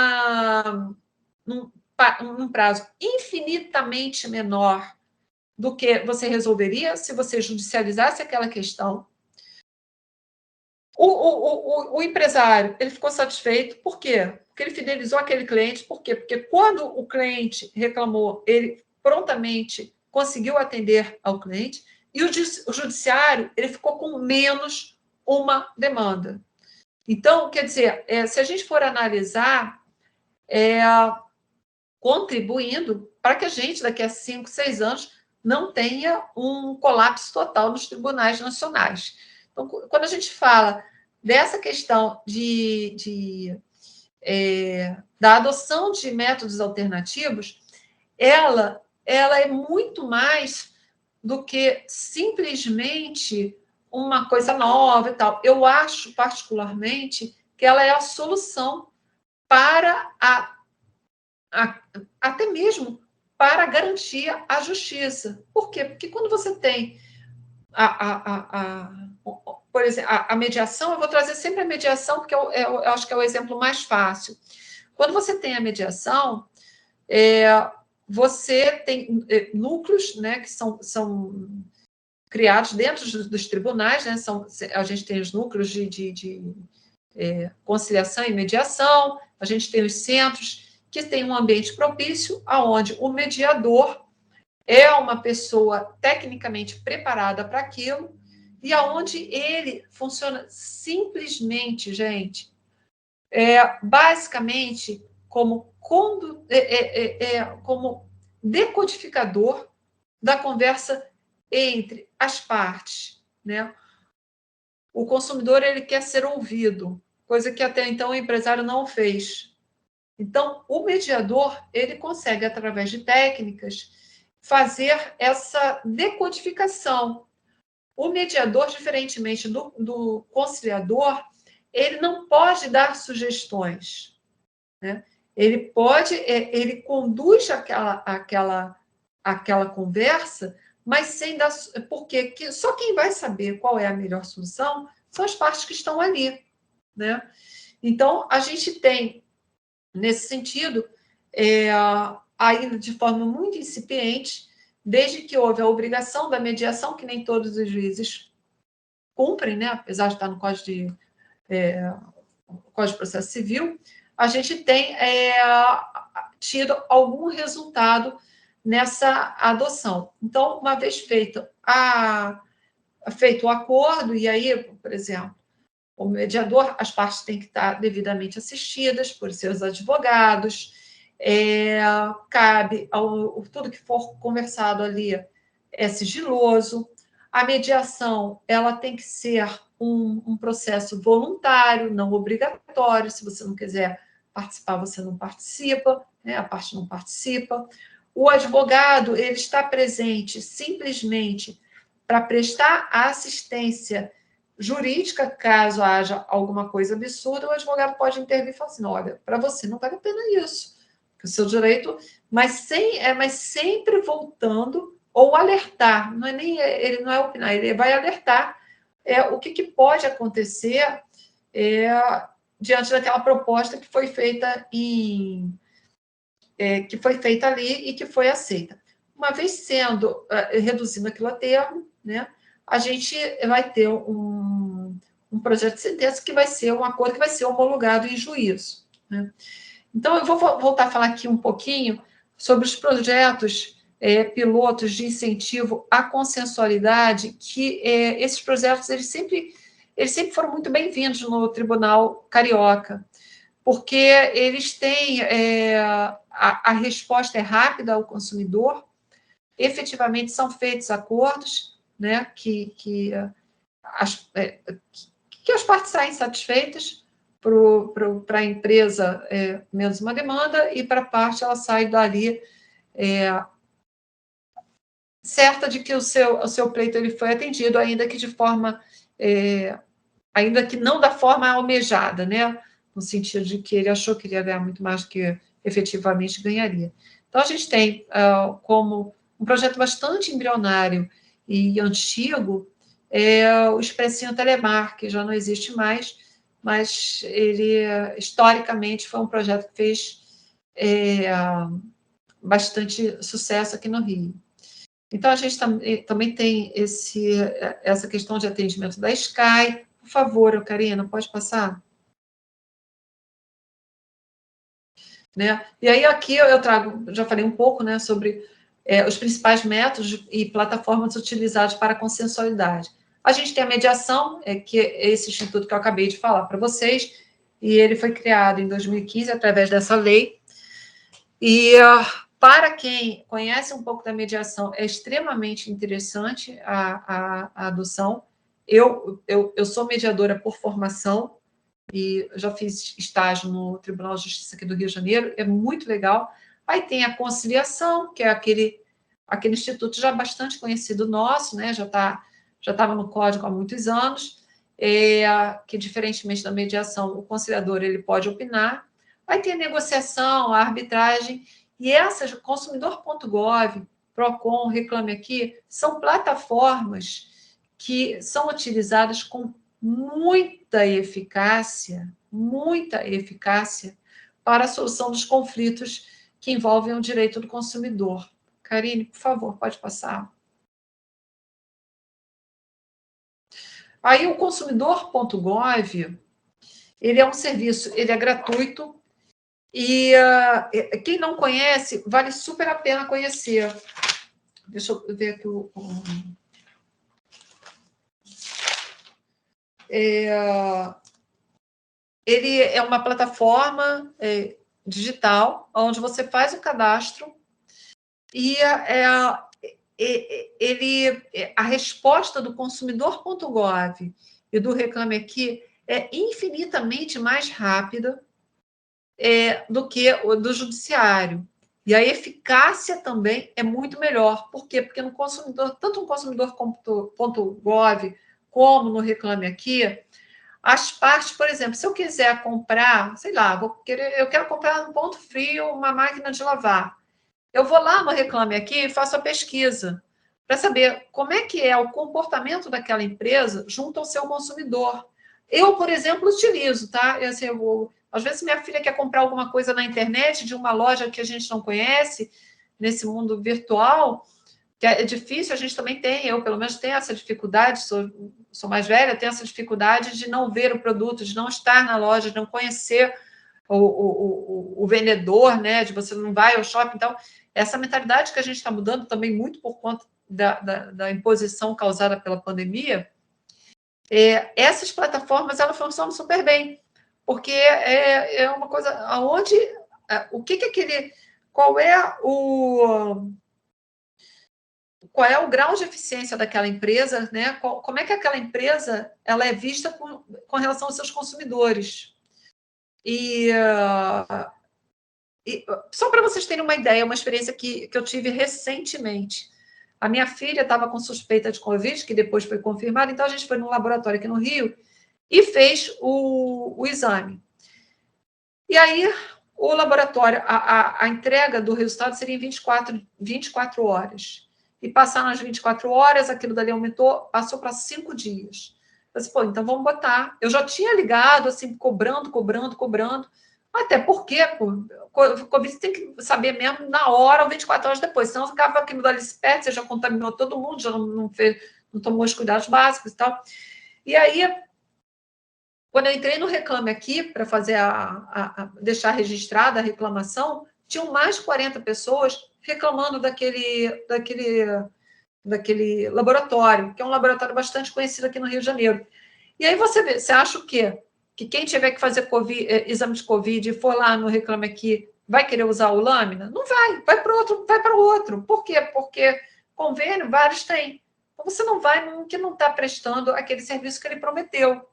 prazo infinitamente menor do que você resolveria se você judicializasse aquela questão. O empresário, ele ficou satisfeito. Por quê? Porque ele fidelizou aquele cliente. Por quê? Porque quando o cliente reclamou, ele prontamente conseguiu atender ao cliente. E o judiciário, ele ficou com menos uma demanda. Então, quer dizer, se a gente for analisar, contribuindo para que a gente, daqui a 5, 6 anos, não tenha um colapso total nos tribunais nacionais. Então, quando a gente fala dessa questão da adoção de métodos alternativos, ela é muito mais do que simplesmente uma coisa nova e tal. Eu acho, particularmente, que ela é a solução para até mesmo para garantir a justiça. Por quê? Porque quando você tem por exemplo, a mediação, eu vou trazer sempre a mediação, porque eu acho que é o exemplo mais fácil. Quando você tem a mediação, você tem núcleos, né, que são criados dentro dos tribunais, né, a gente tem os núcleos de conciliação e mediação, a gente tem os centros que têm um ambiente propício, onde o mediador é uma pessoa tecnicamente preparada para aquilo, e aonde ele funciona simplesmente, gente, basicamente como decodificador da conversa entre as partes, né? O consumidor, ele quer ser ouvido, coisa que até então o empresário não fez. Então, o mediador, ele consegue, através de técnicas, fazer essa decodificação. O mediador, diferentemente do conciliador, ele não pode dar sugestões, né? Ele conduz aquela conversa, mas sem dar... Porque só quem vai saber qual é a melhor solução são as partes que estão ali, né? Então, a gente tem, nesse sentido, ainda de forma muito incipiente, desde que houve a obrigação da mediação, que nem todos os juízes cumprem, né? Apesar de estar no Código de Processo Civil, a gente tem tido algum resultado nessa adoção. Então, uma vez feito o acordo, e aí, por exemplo, o mediador, as partes têm que estar devidamente assistidas por seus advogados, cabe tudo que for conversado ali é sigiloso. A mediação, ela tem que ser um processo voluntário, não obrigatório. Se você não quiser participar, você não participa, né? A parte não participa. O advogado, ele está presente simplesmente para prestar a assistência jurídica, caso haja alguma coisa absurda, o advogado pode intervir e falar assim, olha, para você não vale a pena isso, porque o seu direito, mas sempre voltando, ou alertar, não é nem, ele não é opinar, ele vai alertar o que pode acontecer diante daquela proposta que foi feita ali e que foi aceita. Uma vez sendo reduzindo aquilo a termo, né, a gente vai ter um projeto de sentença que vai ser um acordo que vai ser homologado em juízo, né? Então, eu vou voltar a falar aqui um pouquinho sobre os projetos pilotos de incentivo à consensualidade, que esses projetos eles sempre foram muito bem-vindos no Tribunal Carioca, porque eles têm a resposta é rápida ao consumidor, efetivamente são feitos acordos, né, que as partes saem satisfeitas, para a empresa menos uma demanda, e para a parte ela sai dali certa de que o seu pleito ele foi atendido, ainda que de forma, ainda que não da forma almejada, né? No sentido de que ele achou que ele ia ganhar muito mais do que efetivamente ganharia. Então, a gente tem como um projeto bastante embrionário e antigo o Expressinho Telemar, que já não existe mais, mas ele, historicamente, foi um projeto que fez bastante sucesso aqui no Rio. Então, a gente também tem essa questão de atendimento da Sky. Por favor, Karina, pode passar? Né? E aí, aqui eu trago, já falei um pouco, né, sobre os principais métodos e plataformas utilizadas para a consensualidade. A gente tem a mediação, que é esse instituto que eu acabei de falar para vocês, e ele foi criado em 2015 através dessa lei. E para quem conhece um pouco da mediação, é extremamente interessante a adoção. Eu sou mediadora por formação e já fiz estágio no Tribunal de Justiça aqui do Rio de Janeiro, é muito legal. Aí tem a conciliação, que é aquele instituto já bastante conhecido nosso, né? Já estava no Código há muitos anos, que, diferentemente da mediação, o conciliador ele pode opinar. Aí tem a negociação, a arbitragem, e essas, consumidor.gov, Procon, Reclame Aqui, são plataformas que são utilizadas com muita eficácia para a solução dos conflitos que envolvem o direito do consumidor. Karine, por favor, pode passar. Aí o consumidor.gov, ele é um serviço, ele é gratuito, e quem não conhece, vale super a pena conhecer. Deixa eu ver aqui ele é uma plataforma digital, onde você faz o cadastro e a resposta do consumidor.gov e do Reclame Aqui é infinitamente mais rápida do que o do judiciário. E a eficácia também é muito melhor. Por quê? Porque no consumidor, tanto no consumidor.gov como no Reclame Aqui, as partes, por exemplo, se eu quiser comprar, sei lá, eu quero comprar no Ponto Frio uma máquina de lavar. Eu vou lá no Reclame Aqui e faço a pesquisa para saber como é que é o comportamento daquela empresa junto ao seu consumidor. Eu, por exemplo, utilizo, tá? Às vezes minha filha quer comprar alguma coisa na internet de uma loja que a gente não conhece, nesse mundo virtual, que é difícil, a gente também tem, eu pelo menos tenho essa dificuldade, sou mais velha, tenho essa dificuldade de não ver o produto, de não estar na loja, de não conhecer o vendedor, né? De você não vai ao shopping. Então, essa mentalidade que a gente está mudando também muito por conta da imposição causada pela pandemia, essas plataformas elas funcionam super bem, porque é uma coisa aonde o que aquele, qual é o grau de eficiência daquela empresa, né? Como é que aquela empresa ela é vista com relação aos seus consumidores. E só para vocês terem uma ideia, uma experiência que eu tive recentemente. A minha filha estava com suspeita de Covid, que depois foi confirmada, então a gente foi num laboratório aqui no Rio e fez o exame. E aí, o laboratório, a entrega do resultado seria em 24 horas. E passaram as 24 horas, aquilo dali aumentou, passou para 5 dias. Eu disse, pô, então vamos botar. Eu já tinha ligado, assim, cobrando, até porque, pô, Covid tem que saber mesmo na hora ou 24 horas depois, senão ficava aquilo dali perto, você já contaminou todo mundo, já não tomou os cuidados básicos e tal. E aí, quando eu entrei no Reclame Aqui, para fazer deixar registrada a reclamação, tinham mais de 40 pessoas reclamando daquele laboratório, que é um laboratório bastante conhecido aqui no Rio de Janeiro. E aí você acha o quê? Que quem tiver que fazer exame de Covid e for lá no Reclame Aqui vai querer usar o Lâmina? Não vai para o outro. Por quê? Porque convênio vários têm. Então você não vai no que não está prestando aquele serviço que ele prometeu.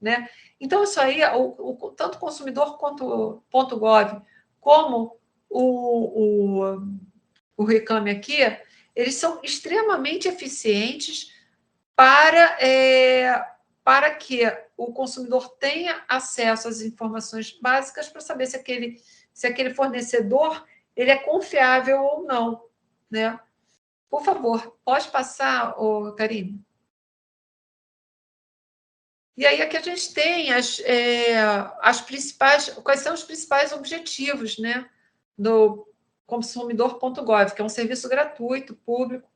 Né? Então, isso aí, tanto o consumidor quanto o .gov, como o Reclame Aqui, eles são extremamente eficientes para que o consumidor tenha acesso às informações básicas para saber se aquele fornecedor ele é confiável ou não. Né? Por favor, pode passar, Karine? E aí aqui a gente tem as principais, quais são os principais objetivos, né, do consumidor.gov, que é um serviço gratuito, público,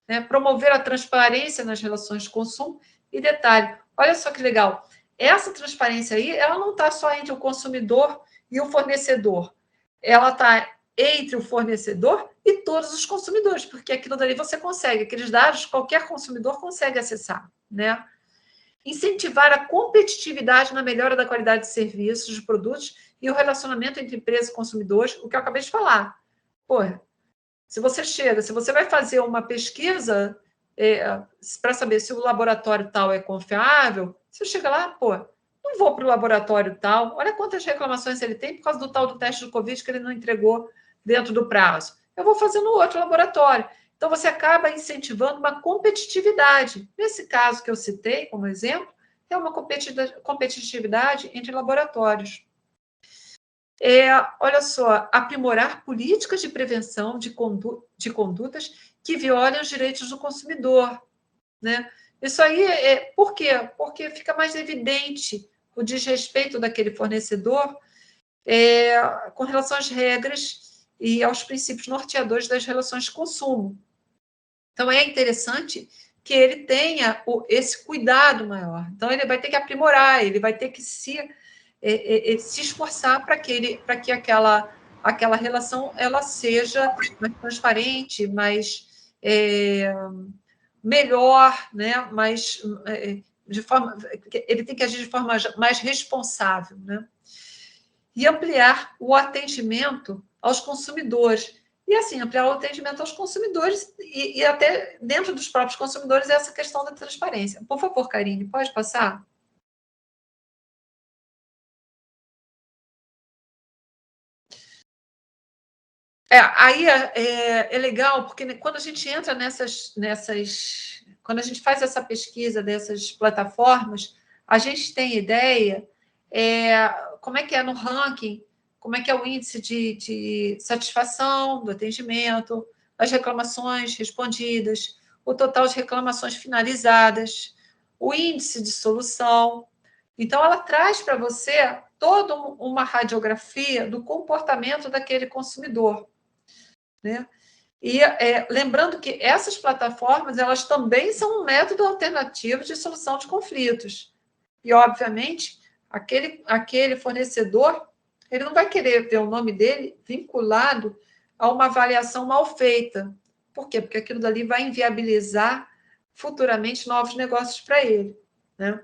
né, promover a transparência nas relações de consumo. E detalhe, olha só que legal, essa transparência aí, ela não está só entre o consumidor e o fornecedor, ela está entre o fornecedor e todos os consumidores, porque aquilo dali você consegue, aqueles dados qualquer consumidor consegue acessar, né? Incentivar a competitividade na melhora da qualidade de serviços, de produtos e o relacionamento entre empresas e consumidores, o que eu acabei de falar. Pô, se você vai fazer uma pesquisa para saber se o laboratório tal é confiável, você chega lá, pô, não vou para o laboratório tal, olha quantas reclamações ele tem por causa do tal do teste de Covid que ele não entregou dentro do prazo. Eu vou fazer no outro laboratório. Então, você acaba incentivando uma competitividade. Nesse caso que eu citei como exemplo, é uma competitividade entre laboratórios. Olha só, aprimorar políticas de prevenção de condutas que violem os direitos do consumidor. Né? Isso aí, por quê? Porque fica mais evidente o desrespeito daquele fornecedor com relação às regras e aos princípios norteadores das relações de consumo. Então, é interessante que ele tenha esse cuidado maior. Então, ele vai ter que aprimorar, ele vai ter que se esforçar para que aquela relação ela seja mais transparente, mais melhor, né? Ele tem que agir de forma mais responsável, né? E ampliar o atendimento aos consumidores. E, assim, ampliar o atendimento aos consumidores e até dentro dos próprios consumidores essa questão da transparência. Por favor, Karine, pode passar? Aí é legal, porque quando a gente entra quando a gente faz essa pesquisa dessas plataformas, a gente tem ideia como é que é no ranking, como é que é o índice de satisfação do atendimento, as reclamações respondidas, o total de reclamações finalizadas, o índice de solução. Então, ela traz para você toda uma radiografia do comportamento daquele consumidor. Né? E lembrando que essas plataformas elas também são um método alternativo de solução de conflitos. E, obviamente, aquele fornecedor ele não vai querer ver o nome dele vinculado a uma avaliação mal feita. Por quê? Porque aquilo dali vai inviabilizar futuramente novos negócios para ele. Né?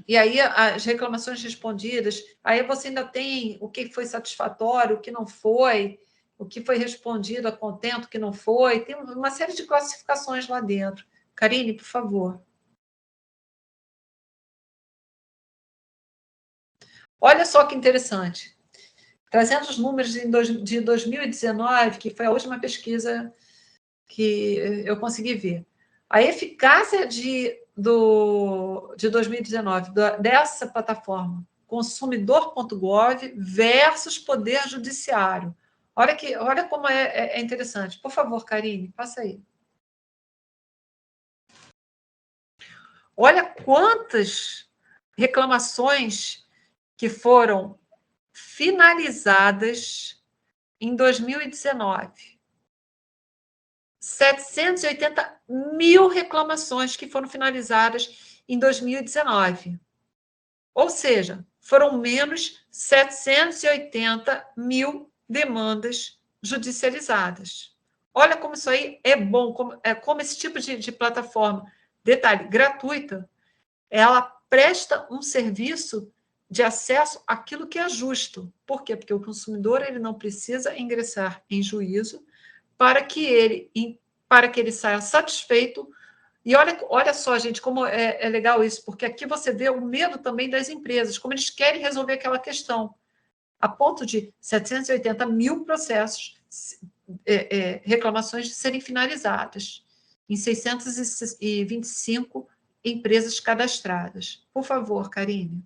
E aí, as reclamações respondidas, aí você ainda tem o que foi satisfatório, o que não foi, o que foi respondido a contento, o que não foi. Tem uma série de classificações lá dentro. Karine, por favor. Olha só que interessante. trazendo os números de 2019, que foi a última pesquisa que eu consegui ver. A eficácia de 2019 dessa plataforma, consumidor.gov versus Poder Judiciário. Olha como é interessante. Por favor, Karine, passa aí. Olha quantas reclamações que foram finalizadas em 2019. 780 mil reclamações que foram finalizadas em 2019. Ou seja, foram menos 780 mil demandas judicializadas. Olha como isso aí é bom, como esse tipo de plataforma, detalhe, gratuita, ela presta um serviço de acesso àquilo que é justo. Por quê? Porque o consumidor ele não precisa ingressar em juízo para que ele saia satisfeito. E olha só, gente, como é legal isso, porque aqui você vê o medo também das empresas, como eles querem resolver aquela questão, a ponto de 780 mil processos, reclamações serem finalizadas em 625 empresas cadastradas. Por favor, Karine.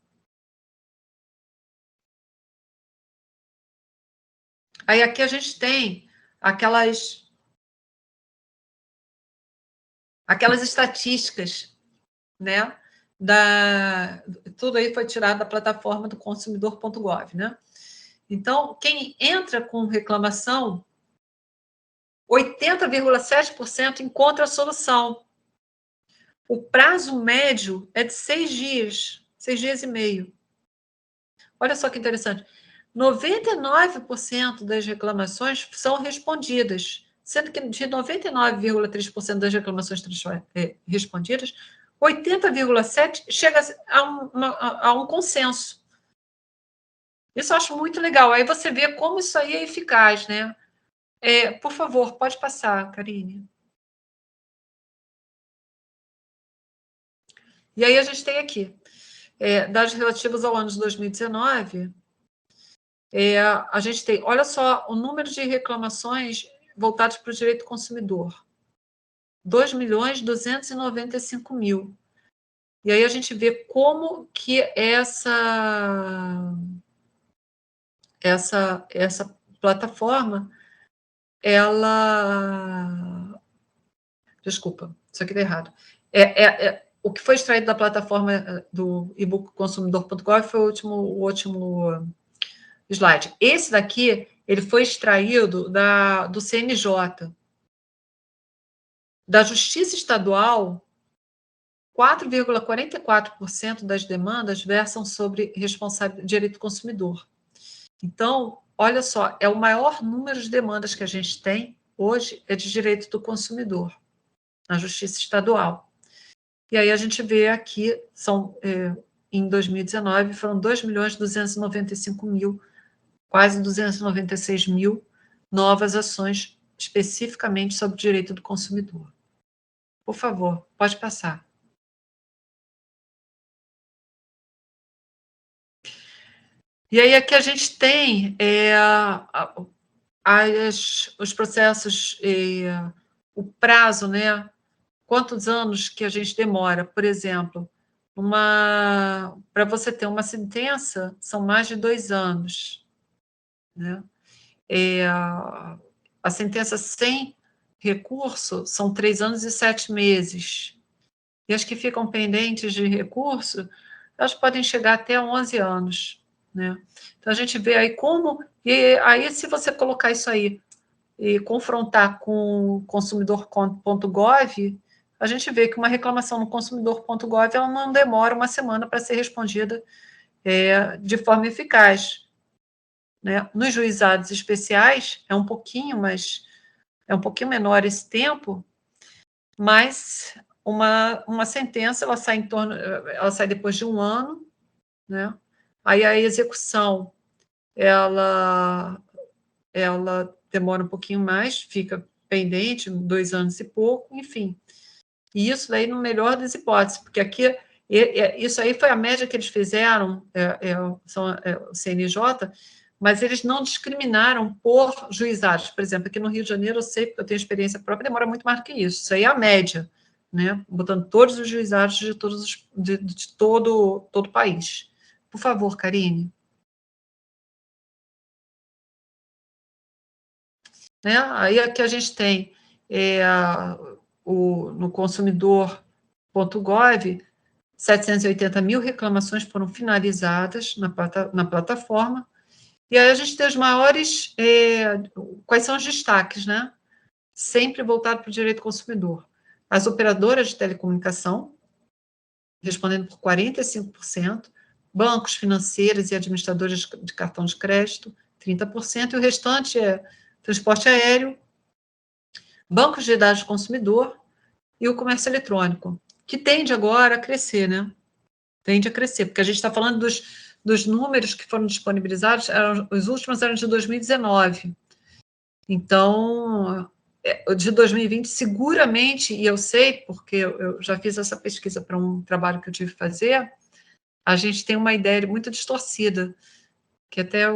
Aí aqui a gente tem aquelas estatísticas, né? Tudo aí foi tirado da plataforma do consumidor.gov, né? Então, quem entra com reclamação, 80,7% encontra a solução. O prazo médio é de 6 dias, 6 dias e meio. Olha só que interessante. 99% das reclamações são respondidas, sendo que de 99,3% das reclamações respondidas, 80,7% chega a um consenso. Isso eu acho muito legal. Aí você vê como isso aí é eficaz, né? Por favor, pode passar, Karine. E aí a gente tem aqui, dados relativos ao ano de 2019, a gente tem, olha só, o número de reclamações voltadas para o direito do consumidor. 2.295.000. E aí a gente vê como que essa plataforma, ela... Desculpa, isso aqui está errado. O que foi extraído da plataforma do e-book consumidor.gov foi o último slide. Esse daqui, ele foi extraído do CNJ. Da Justiça Estadual, 4,44% das demandas versam sobre direito do consumidor. Então, olha só, é o maior número de demandas que a gente tem hoje é de direito do consumidor, na Justiça Estadual. E aí a gente vê aqui, em 2019, foram 2.295.000, quase 296.000 novas ações especificamente sobre o direito do consumidor. Por favor, pode passar. E aí aqui a gente tem os processos, o prazo, né? Quantos anos que a gente demora? Por exemplo, para você ter uma sentença, são mais de 2 anos. Né? A sentença sem recurso são 3 anos e 7 meses. E as que ficam pendentes de recurso, elas podem chegar até 11 anos. Né? Então, a gente vê aí como... E aí, se você colocar isso aí e confrontar com o consumidor.gov, a gente vê que uma reclamação no consumidor.gov ela não demora 1 semana para ser respondida de forma eficaz. Né? Nos juizados especiais, é um pouquinho menor esse tempo, mas uma sentença ela sai depois de 1 ano, né? Aí a execução ela demora um pouquinho mais, fica pendente, 2 anos e pouco, enfim. E isso daí no melhor das hipóteses, porque aqui isso aí foi a média que eles fizeram, o CNJ, mas eles não discriminaram por juizados. Por exemplo, aqui no Rio de Janeiro, eu sei, porque eu tenho experiência própria, demora muito mais do que isso. Isso aí é a média, né? Botando todos os juizados de todo o país. Por favor, Karine. Né? Aí aqui a gente tem no consumidor.gov, 780 mil reclamações foram finalizadas na plataforma. E aí a gente tem os maiores... quais são os destaques, né? Sempre voltado para o direito do consumidor. As operadoras de telecomunicação, respondendo por 45%, bancos, financeiros e administradores de cartão de crédito, 30%, e o restante é transporte aéreo, bancos de dados do consumidor e o comércio eletrônico, que tende agora a crescer, né? Tende a crescer, porque a gente está falando dos números que foram disponibilizados, os últimos eram de 2019. Então, de 2020, seguramente, e eu sei, porque eu já fiz essa pesquisa para um trabalho que eu tive que fazer, a gente tem uma ideia muito distorcida, que até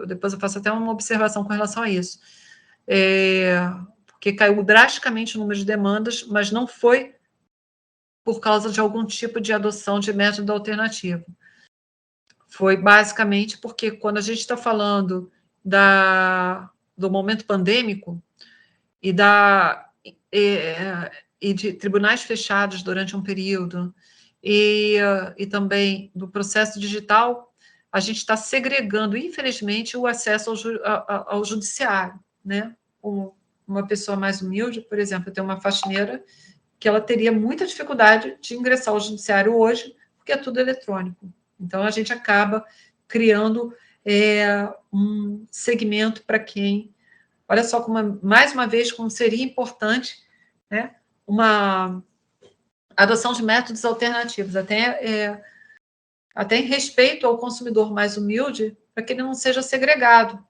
depois eu faço até uma observação com relação a isso. Porque caiu drasticamente o número de demandas, mas não foi por causa de algum tipo de adoção de método alternativo. Foi basicamente porque quando a gente está falando do momento pandêmico e de tribunais fechados durante um período e também do processo digital, a gente está segregando, infelizmente, o acesso ao judiciário, né? Uma pessoa mais humilde, por exemplo, eu tenho uma faxineira que ela teria muita dificuldade de ingressar ao judiciário hoje, porque é tudo eletrônico. Então, a gente acaba criando um segmento para quem... Olha só, mais uma vez, como seria importante, né, uma adoção de métodos alternativos, até em respeito ao consumidor mais humilde, para que ele não seja segregado.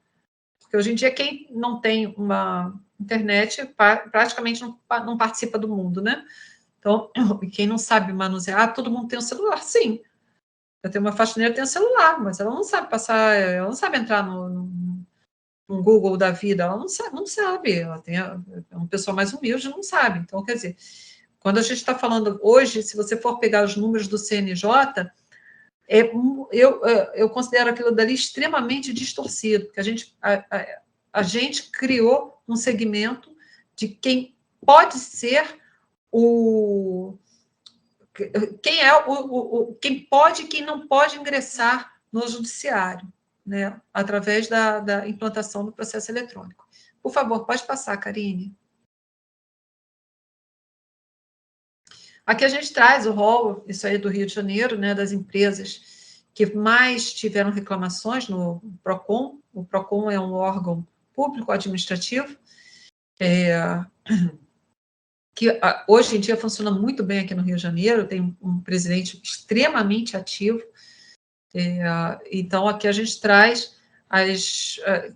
Porque hoje em dia, quem não tem uma internet praticamente não participa do mundo, né? Então, quem não sabe manusear, todo mundo tem um celular, sim. Eu tenho uma faxineira que tem um celular, mas ela não sabe ela não sabe entrar no Google da vida, ela não sabe. Ela é uma pessoa mais humilde, não sabe. Então, quer dizer, quando a gente está falando hoje, se você for pegar os números do CNJ, eu considero aquilo dali extremamente distorcido, porque a gente criou um segmento de quem pode ser quem pode e quem não pode ingressar no judiciário, né, através da implantação do processo eletrônico. Por favor, pode passar, Karine. Aqui a gente traz o rol, isso aí do Rio de Janeiro, né, das empresas que mais tiveram reclamações no PROCON. O PROCON é um órgão público administrativo, que hoje em dia funciona muito bem aqui no Rio de Janeiro, tem um presidente extremamente ativo. Então, aqui a gente traz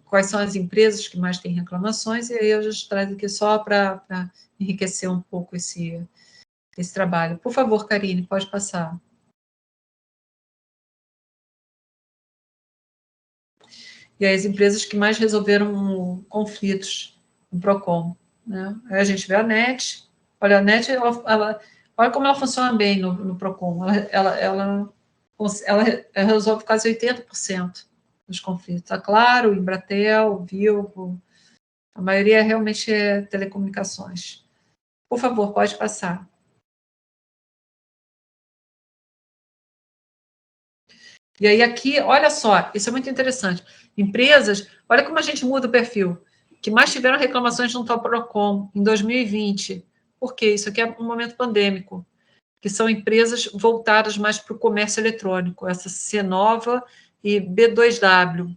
quais são as empresas que mais têm reclamações, e aí a gente traz aqui só para enriquecer um pouco esse trabalho. Por favor, Karine, pode passar. E aí, as empresas que mais resolveram conflitos no PROCON, né? Aí a gente vê a NET. Olha, a NET, olha como ela funciona bem no PROCON. Ela resolve quase 80% dos conflitos. A Claro, Embratel, Vivo, a maioria realmente é telecomunicações. Por favor, pode passar. E aí aqui, olha só, isso é muito interessante. Empresas, olha como a gente muda o perfil, que mais tiveram reclamações junto ao PROCON em 2020. Por quê? Isso aqui é um momento pandêmico, que são empresas voltadas mais para o comércio eletrônico, essa Cenova e B2W.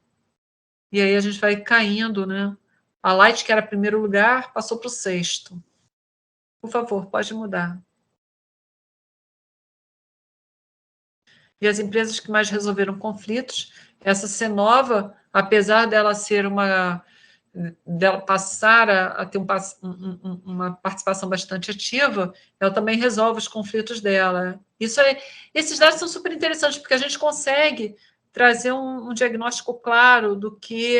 E aí a gente vai caindo, né? A Light, que era primeiro lugar, passou para o 6º. Por favor, pode mudar. E as empresas que mais resolveram conflitos, essa Cenova, apesar dela ser dela passar a ter uma participação bastante ativa, ela também resolve os conflitos dela. Esses dados são super interessantes, porque a gente consegue trazer um diagnóstico claro do que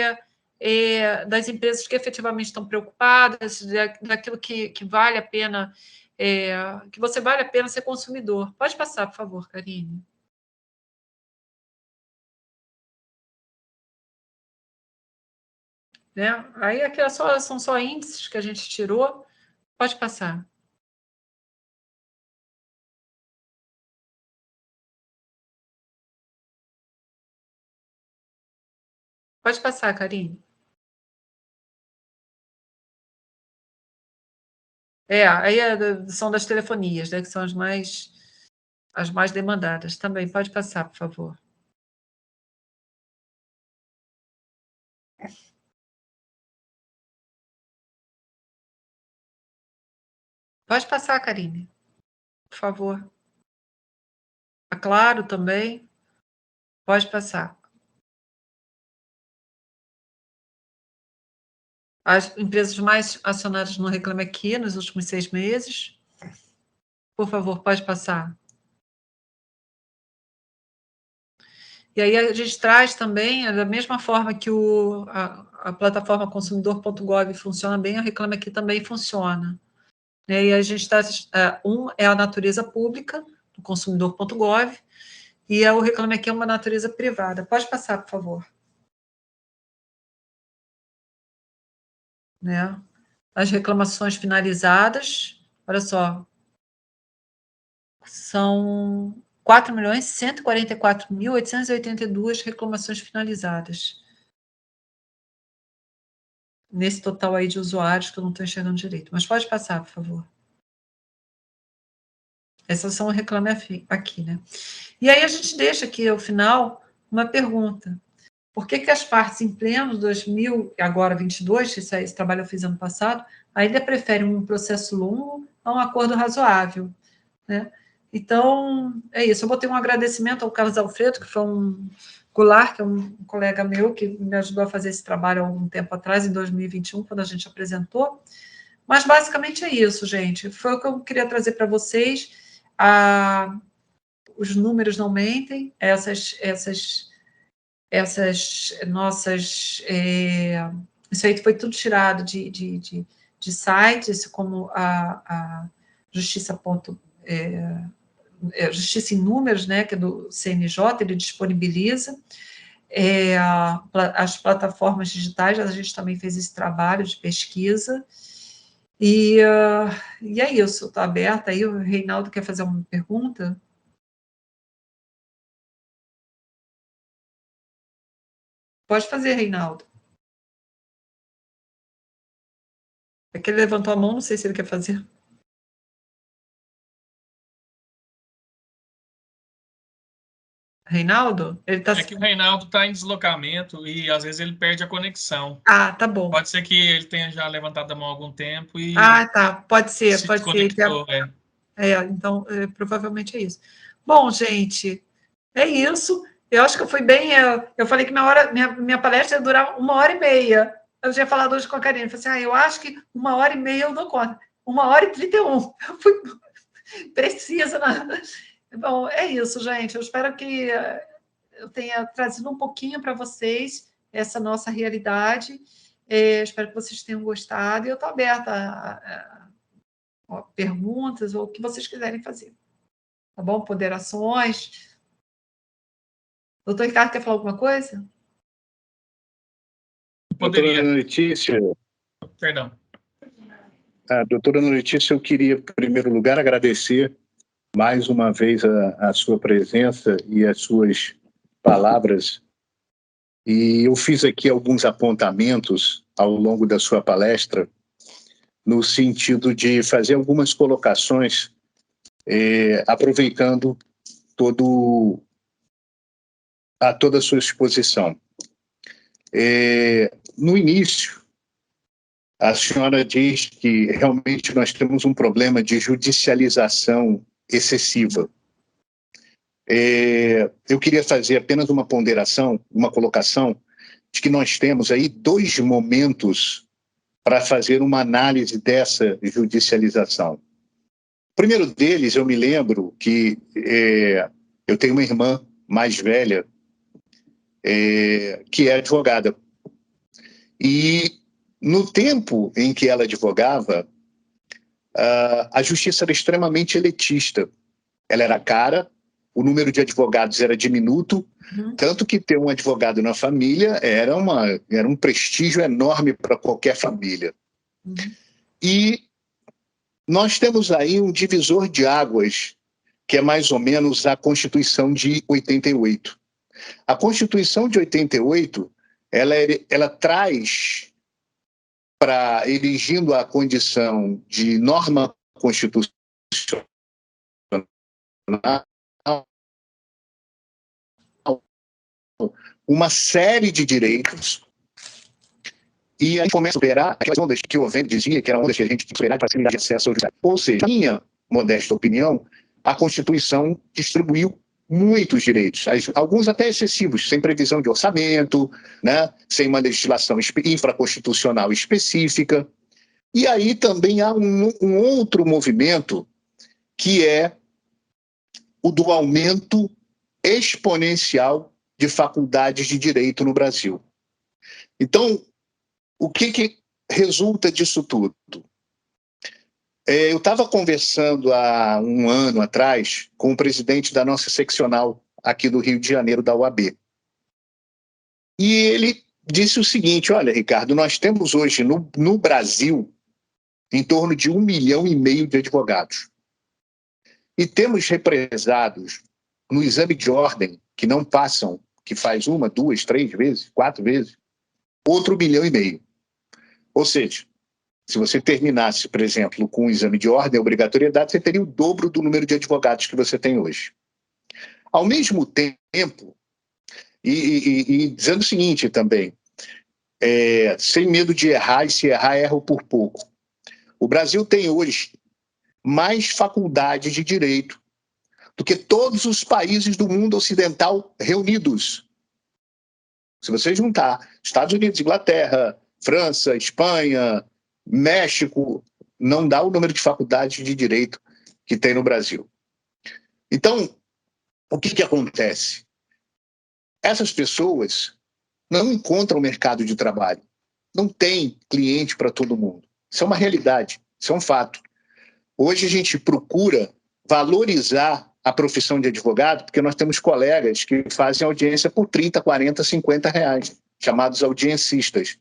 das empresas que efetivamente estão preocupadas, daquilo que vale a pena, que você vale a pena ser consumidor. Pode passar, por favor, Karine. Né? Aí aqui são só índices que a gente tirou. Pode passar. Pode passar, Karine. Aí são das telefonias, né, que são as mais demandadas. Também pode passar, por favor. Pode passar, Karine, por favor. A Claro também. Pode passar. As empresas mais acionadas no Reclame Aqui nos últimos 6 meses. Por favor, pode passar. E aí a gente traz também, da mesma forma que a plataforma consumidor.gov funciona bem, a Reclame Aqui também funciona. E a gente traz, é a natureza pública, do consumidor.gov, e o Reclame Aqui é uma natureza privada. Pode passar, por favor. Né? As reclamações finalizadas, olha só, são 4.144.882 reclamações finalizadas. Nesse total aí de usuários, que eu não estou enxergando direito. Mas pode passar, por favor. Essas são o Reclame Aqui, né? E aí a gente deixa aqui, ao final, uma pergunta. Por que as partes em pleno 2022, esse trabalho eu fiz ano passado, ainda preferem um processo longo a um acordo razoável, né? Então, é isso. Eu botei um agradecimento ao Carlos Alfredo, que foi um Goulart, que é um colega meu, que me ajudou a fazer esse trabalho há algum tempo atrás, em 2021, quando a gente apresentou. Mas, basicamente, é isso, gente. Foi o que eu queria trazer para vocês. Os números não mentem, essas nossas... isso aí foi tudo tirado de sites, como a Justiça em Números, né, que é do CNJ, ele disponibiliza. As plataformas digitais, a gente também fez esse trabalho de pesquisa. E é isso, estou aberta. Aí o Reinaldo quer fazer uma pergunta? Pode fazer, Reinaldo. É que ele levantou a mão, não sei se ele quer fazer. Reinaldo? Ele tá... É que o Reinaldo está em deslocamento e às vezes ele perde a conexão. Tá bom. Pode ser que ele tenha já levantado a mão há algum tempo e... tá. Pode ser. Se desconectou, então, provavelmente é isso. Bom, gente, é isso. Eu acho que eu fui bem... eu falei que minha palestra ia durar 1h30. Eu tinha falado hoje com a Karine. Eu falei assim, eu acho que 1h30 eu dou conta. 1h31. Eu fui precisa. Bom, é isso, gente. Eu espero que eu tenha trazido um pouquinho para vocês essa nossa realidade. Espero que vocês tenham gostado. E eu estou aberta a perguntas ou o que vocês quiserem fazer. Tá bom? Ponderações. Doutor Ricardo, quer falar alguma coisa? Poderia. Doutora Ana Letícia. Perdão. Doutora Ana Letícia, eu queria, em primeiro lugar, agradecer mais uma vez a sua presença e as suas palavras. E eu fiz aqui alguns apontamentos ao longo da sua palestra, no sentido de fazer algumas colocações, aproveitando toda a sua exposição. No início, a senhora diz que realmente nós temos um problema de judicialização excessiva. Eu queria fazer apenas uma ponderação, uma colocação, de que nós temos aí 2 momentos para fazer uma análise dessa judicialização. O primeiro deles, eu me lembro que eu tenho uma irmã mais velha que é advogada. E no tempo em que ela advogava, a justiça era extremamente elitista. Ela era cara, o número de advogados era diminuto, tanto que ter um advogado na família era um prestígio enorme para qualquer família. E nós temos aí um divisor de águas, que é mais ou menos a Constituição de 88. A Constituição de 88, ela traz, erigindo a condição de norma constitucional, uma série de direitos, e a gente começa a superar aquelas ondas que o Oven dizia, que eram ondas que a gente tinha que superar de facilidade de acesso ao judiciário. Ou seja, na minha modesta opinião, a Constituição distribuiu muitos direitos, alguns até excessivos, sem previsão de orçamento, né, sem uma legislação infraconstitucional específica. E aí também há um outro movimento, que é o do aumento exponencial de faculdades de direito no Brasil. Então, o que resulta disso tudo? Eu estava conversando há um ano atrás com o presidente da nossa seccional aqui do Rio de Janeiro, da UAB. E ele disse o seguinte: olha, Ricardo, nós temos hoje no Brasil em torno de 1,5 milhão de advogados. E temos represados no exame de ordem, que não passam, que faz 1, 2, 3 vezes, 4 vezes, outro 1,5 milhão. Ou seja, se você terminasse, por exemplo, com o exame de ordem, obrigatoriedade, você teria o dobro do número de advogados que você tem hoje. Ao mesmo tempo, e dizendo o seguinte também, sem medo de errar, e se errar, erro por pouco. O Brasil tem hoje mais faculdades de direito do que todos os países do mundo ocidental reunidos. Se você juntar Estados Unidos, Inglaterra, França, Espanha, México, não dá o número de faculdades de direito que tem no Brasil. Então, o que acontece? Essas pessoas não encontram mercado de trabalho. Não tem cliente para todo mundo. Isso é uma realidade, isso é um fato. Hoje a gente procura valorizar a profissão de advogado, porque nós temos colegas que fazem audiência por 30, 40, 50 reais, chamados audiencistas.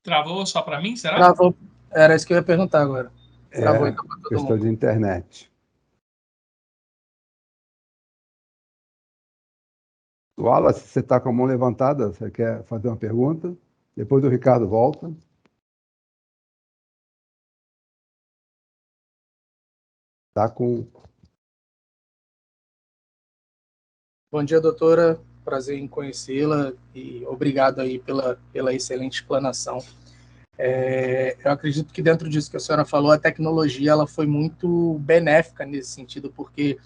Travou só para mim, será? Travou. Era isso que eu ia perguntar agora. Travou então para todo questão mundo. de internet. Wallace, você está com a mão levantada, você quer fazer uma pergunta? Depois o Ricardo volta. Está com... Bom dia, doutora. Prazer em conhecê-la e obrigado aí pela excelente explanação. Eu acredito que dentro disso que a senhora falou, a tecnologia ela foi muito benéfica nesse sentido, porque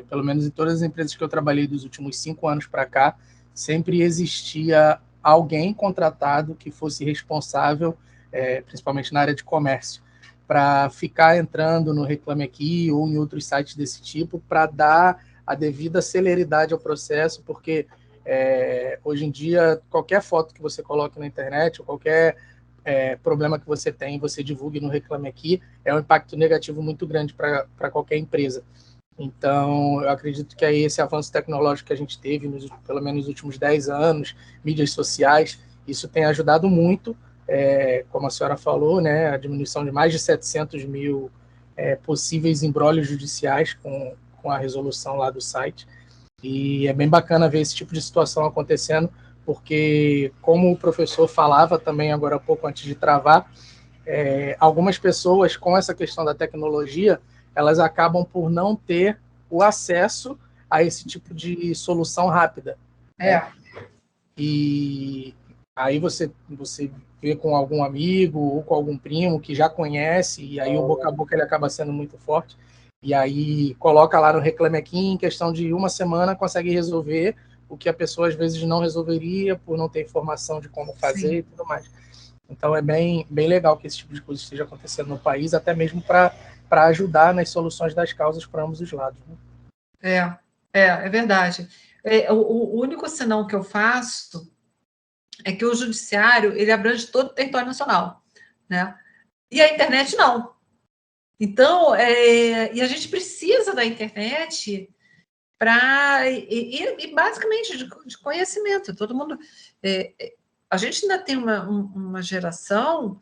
pelo menos em todas as empresas que eu trabalhei dos últimos 5 anos para cá, sempre existia alguém contratado que fosse responsável, principalmente na área de comércio, para ficar entrando no Reclame Aqui ou em outros sites desse tipo, para dar a devida celeridade ao processo, porque hoje em dia, qualquer foto que você coloque na internet, ou qualquer problema que você tem, você divulgue no Reclame Aqui, é um impacto negativo muito grande para qualquer empresa. Então, eu acredito que aí esse avanço tecnológico que a gente teve, pelo menos nos últimos 10 anos, mídias sociais, isso tem ajudado muito, como a senhora falou, né, a diminuição de mais de 700 mil possíveis embrólios judiciais com a resolução lá do site. E é bem bacana ver esse tipo de situação acontecendo, porque, como o professor falava também agora há pouco, antes de travar, algumas pessoas, com essa questão da tecnologia, elas acabam por não ter o acesso a esse tipo de solução rápida. E aí você vê com algum amigo ou com algum primo que já conhece, e aí o boca a boca ele acaba sendo muito forte, e aí coloca lá no Reclame Aqui, em questão de 1 semana consegue resolver o que a pessoa às vezes não resolveria por não ter informação de como fazer. Sim. E tudo mais. Então, é bem legal que esse tipo de coisa esteja acontecendo no país, até mesmo para ajudar nas soluções das causas para ambos os lados. Né? É verdade. O único senão que eu faço é que o judiciário ele abrange todo o território nacional, né? E a internet não. Então, e a gente precisa da internet para e basicamente de conhecimento. Todo mundo, a gente ainda tem uma geração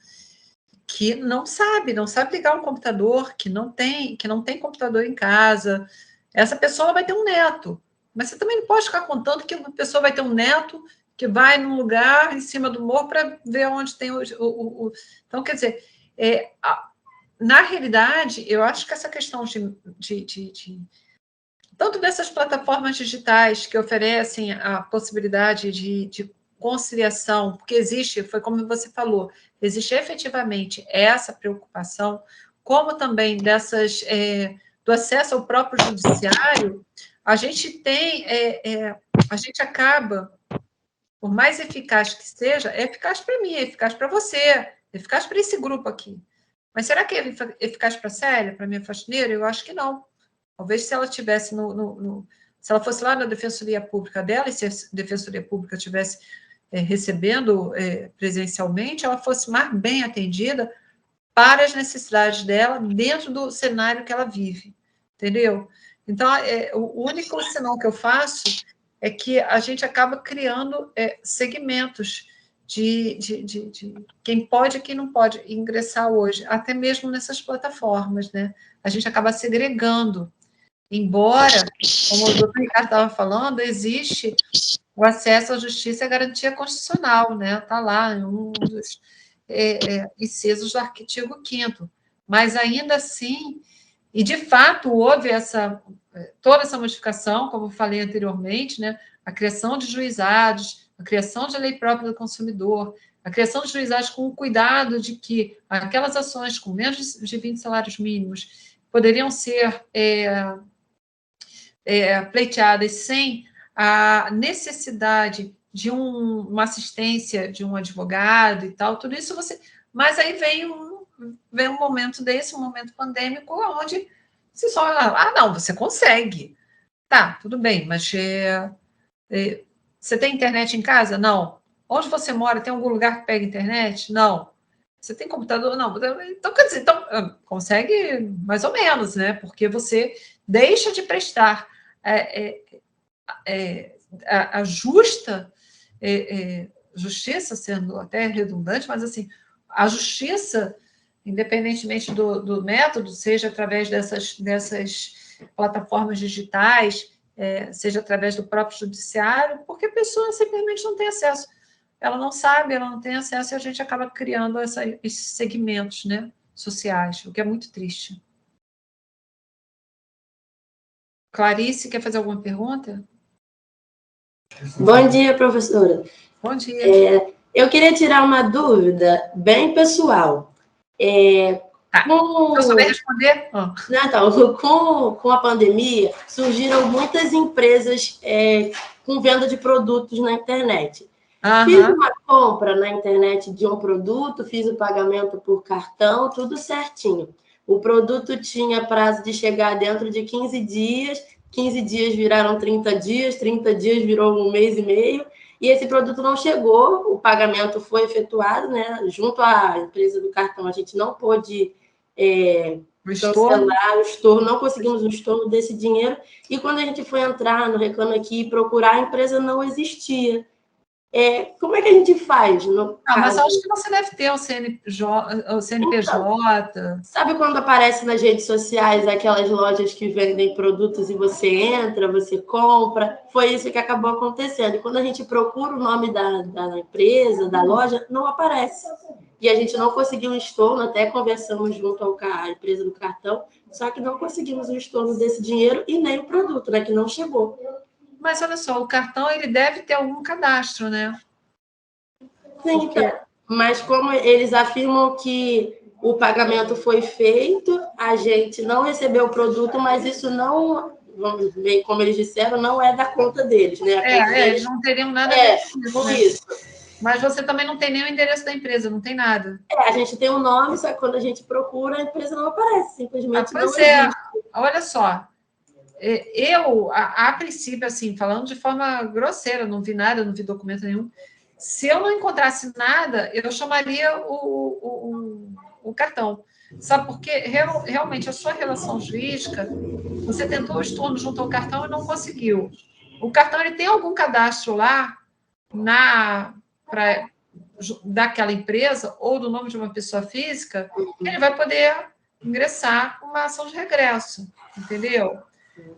que não sabe ligar um computador, que não tem computador em casa. Essa pessoa vai ter um neto, mas você também não pode ficar contando que a pessoa vai ter um neto que vai num lugar em cima do morro para ver onde tem o... Então, quer dizer, na realidade, eu acho que essa questão tanto dessas plataformas digitais que oferecem a possibilidade de conciliação, porque existe, foi como você falou, existe efetivamente essa preocupação, como também do acesso ao próprio judiciário, a gente tem, a gente acaba, por mais eficaz que seja, é eficaz para mim, é eficaz para você, é eficaz para esse grupo aqui. Mas será que é eficaz para a Célia, para a minha faxineira? Eu acho que não. Talvez se ela tivesse se ela fosse lá na Defensoria Pública dela, e se a Defensoria Pública estivesse recebendo presencialmente, ela fosse mais bem atendida para as necessidades dela dentro do cenário que ela vive, entendeu? Então, o único senão que eu faço é que a gente acaba criando segmentos de quem pode e quem não pode ingressar hoje, até mesmo nessas plataformas, né? A gente acaba segregando. Embora, como o doutor Ricardo estava falando, existe o acesso à justiça e à garantia constitucional, né? Está lá em um dos incisos do artigo 5º. Mas, ainda assim, e de fato houve toda essa modificação, como eu falei anteriormente, né? A criação de juizados, a criação de lei própria do consumidor, a criação de juizados com o cuidado de que aquelas ações com menos de 20 salários mínimos poderiam ser pleiteadas sem a necessidade de uma assistência de um advogado e tal, tudo isso Mas aí vem um momento desse, um momento pandêmico, onde se só... não, você consegue. Tá, tudo bem, mas você tem internet em casa? Não. Onde você mora, tem algum lugar que pega internet? Não. Você tem computador? Não. Então, quer dizer, consegue mais ou menos, né? Porque você deixa de prestar a justa justiça, sendo até redundante, mas assim, a justiça, independentemente do método, seja através dessas plataformas digitais, seja através do próprio judiciário, porque a pessoa simplesmente não tem acesso. Ela não sabe, ela não tem acesso, e a gente acaba criando esses segmentos, né, sociais, o que é muito triste. Clarice, quer fazer alguma pergunta? Bom dia, professora. Bom dia. Eu queria tirar uma dúvida bem pessoal. Eu souber responder? Então, com a pandemia, surgiram muitas empresas com venda de produtos na internet. Fiz uma compra na internet de um produto, fiz o pagamento por cartão, tudo certinho. O produto tinha prazo de chegar dentro de 15 dias, 15 dias viraram 30 dias, 30 dias virou 1 mês e meio, e esse produto não chegou, o pagamento foi efetuado, né? Junto à empresa do cartão, a gente não pôde cancelar o estorno, não conseguimos o estorno desse dinheiro, e quando a gente foi entrar no Reclame Aqui e procurar, a empresa não existia. Como é que a gente faz? Mas eu acho que você deve ter o CNPJ. Então, sabe quando aparece nas redes sociais aquelas lojas que vendem produtos e você entra, você compra? Foi isso que acabou acontecendo. E quando a gente procura o nome da empresa, da loja, não aparece. E a gente não conseguiu um estorno, até conversamos junto à empresa do cartão, só que não conseguimos um estorno desse dinheiro e nem o produto, né, que não chegou. Mas olha só, o cartão ele deve ter algum cadastro, né? Sim, porque... mas como eles afirmam que o pagamento foi feito, a gente não recebeu o produto, mas isso não, vamos ver, como eles disseram, não é da conta deles, né? Eles não teriam nada a ver com isso. Mas você também não tem nem o endereço da empresa, não tem nada. A gente tem um nome, só que quando a gente procura, a empresa não aparece, simplesmente não existe. Olha só, eu, a princípio, assim, falando de forma grosseira, não vi nada, não vi documento nenhum, se eu não encontrasse nada, eu chamaria o cartão. Sabe por quê? Realmente, a sua relação jurídica, você tentou o estorno junto ao cartão e não conseguiu. O cartão, ele tem algum cadastro lá daquela empresa ou do nome de uma pessoa física, ele vai poder ingressar uma ação de regresso, entendeu?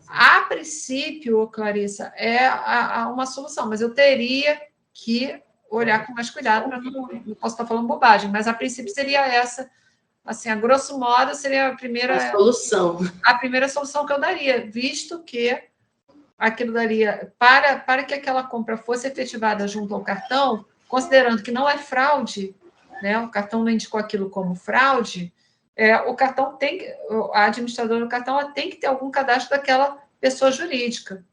A princípio, Clarissa, é uma solução, mas eu teria que olhar com mais cuidado para não posso estar falando bobagem, mas a princípio seria essa, assim, a grosso modo, seria a primeira solução que eu daria, visto que aquilo daria, para que aquela compra fosse efetivada junto ao cartão, considerando que não é fraude, né, o cartão não indicou aquilo como fraude, o cartão a administradora do cartão ela tem que ter algum cadastro daquela pessoa jurídica.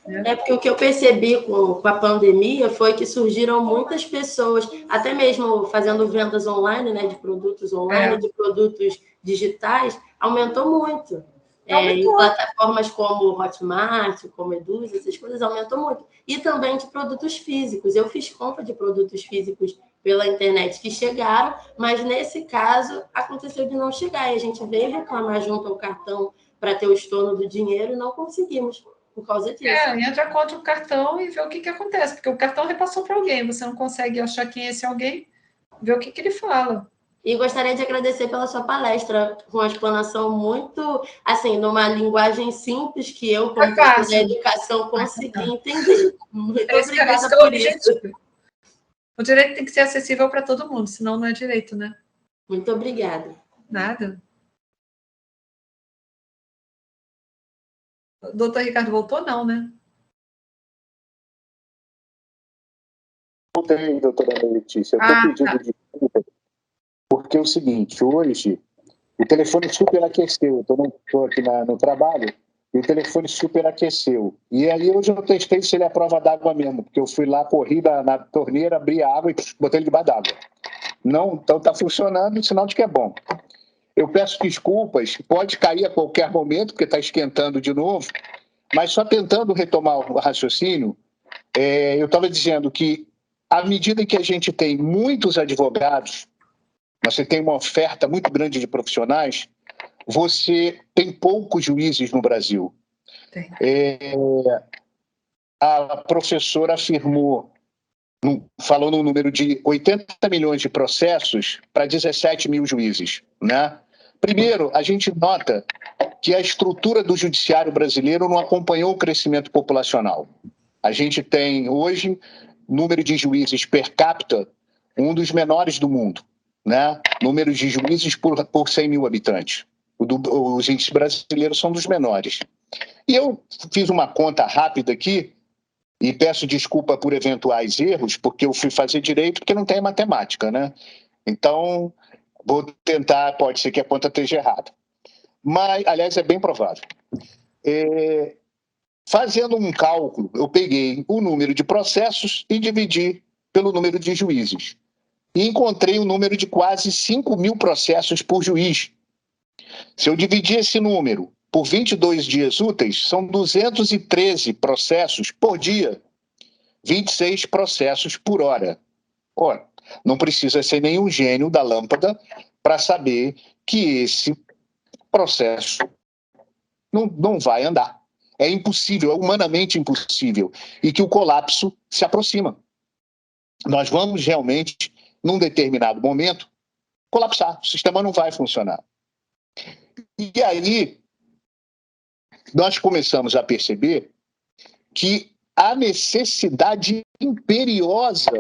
Né? Porque o que eu percebi com a pandemia foi que surgiram muitas pessoas, até mesmo fazendo vendas online, né, de produtos online, de produtos digitais, aumentou muito. Em plataformas como Hotmart, como Edusa, essas coisas aumentou muito. E também de produtos físicos. Eu fiz compra de produtos físicos pela internet que chegaram, mas nesse caso aconteceu de não chegar. E a gente veio reclamar junto ao cartão para ter o estorno do dinheiro e não conseguimos por causa disso. Entra contra o cartão e vê o que acontece, porque o cartão repassou para alguém, você não consegue achar quem é esse alguém, ver o que ele fala. E gostaria de agradecer pela sua palestra, com uma explanação muito, assim, numa linguagem simples que eu, como professora da educação, consegui entender. Muito obrigada por isso. O direito tem que ser acessível para todo mundo, senão não é direito, né? Muito obrigada. Nada. O doutor Ricardo voltou, não, né? Voltei, doutora Letícia. Eu estou pedindo desculpa, porque é o seguinte, hoje o telefone superaqueceu. Estou aqui no trabalho e o telefone superaqueceu. E aí hoje eu testei se ele é prova d'água mesmo, porque eu fui lá, corri na torneira, abri a água e botei ele debaixo d'água. Não, então está funcionando, sinal de que é bom. Eu peço desculpas, pode cair a qualquer momento, porque está esquentando de novo, mas só tentando retomar o raciocínio, eu estava dizendo que, à medida que a gente tem muitos advogados, você tem uma oferta muito grande de profissionais, você tem poucos juízes no Brasil. A professora afirmou, falou no número de 80 milhões de processos para 17 mil juízes, né? Primeiro, a gente nota que a estrutura do judiciário brasileiro não acompanhou o crescimento populacional. A gente tem, hoje, número de juízes per capita, um dos menores do mundo, né? Número de juízes por 100 mil habitantes. Os índices brasileiros são dos menores. E eu fiz uma conta rápida aqui, e peço desculpa por eventuais erros, porque eu fui fazer direito, porque não tem matemática, né? Então, vou tentar, pode ser que a conta esteja errada. Mas, aliás, é bem provável. Fazendo um cálculo, eu peguei o número de processos e dividi pelo número de juízes. E encontrei um número de quase 5 mil processos por juiz. Se eu dividir esse número por 22 dias úteis, são 213 processos por dia, 26 processos por hora. Ora, não precisa ser nenhum gênio da lâmpada para saber que esse processo não vai andar. É impossível, é humanamente impossível. E que o colapso se aproxima. Nós vamos realmente, num determinado momento, colapsar. O sistema não vai funcionar. E aí, nós começamos a perceber que a necessidade imperiosa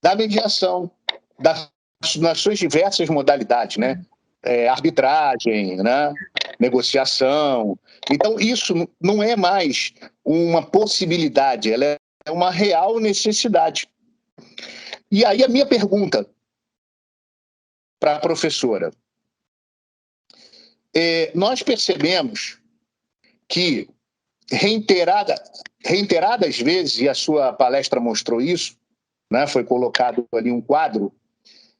da mediação, nas suas diversas modalidades, né? Arbitragem, né? Negociação. Então, isso não é mais uma possibilidade, ela é uma real necessidade. E aí a minha pergunta para a professora. Nós percebemos que reiteradas vezes, e a sua palestra mostrou isso, né, foi colocado ali um quadro,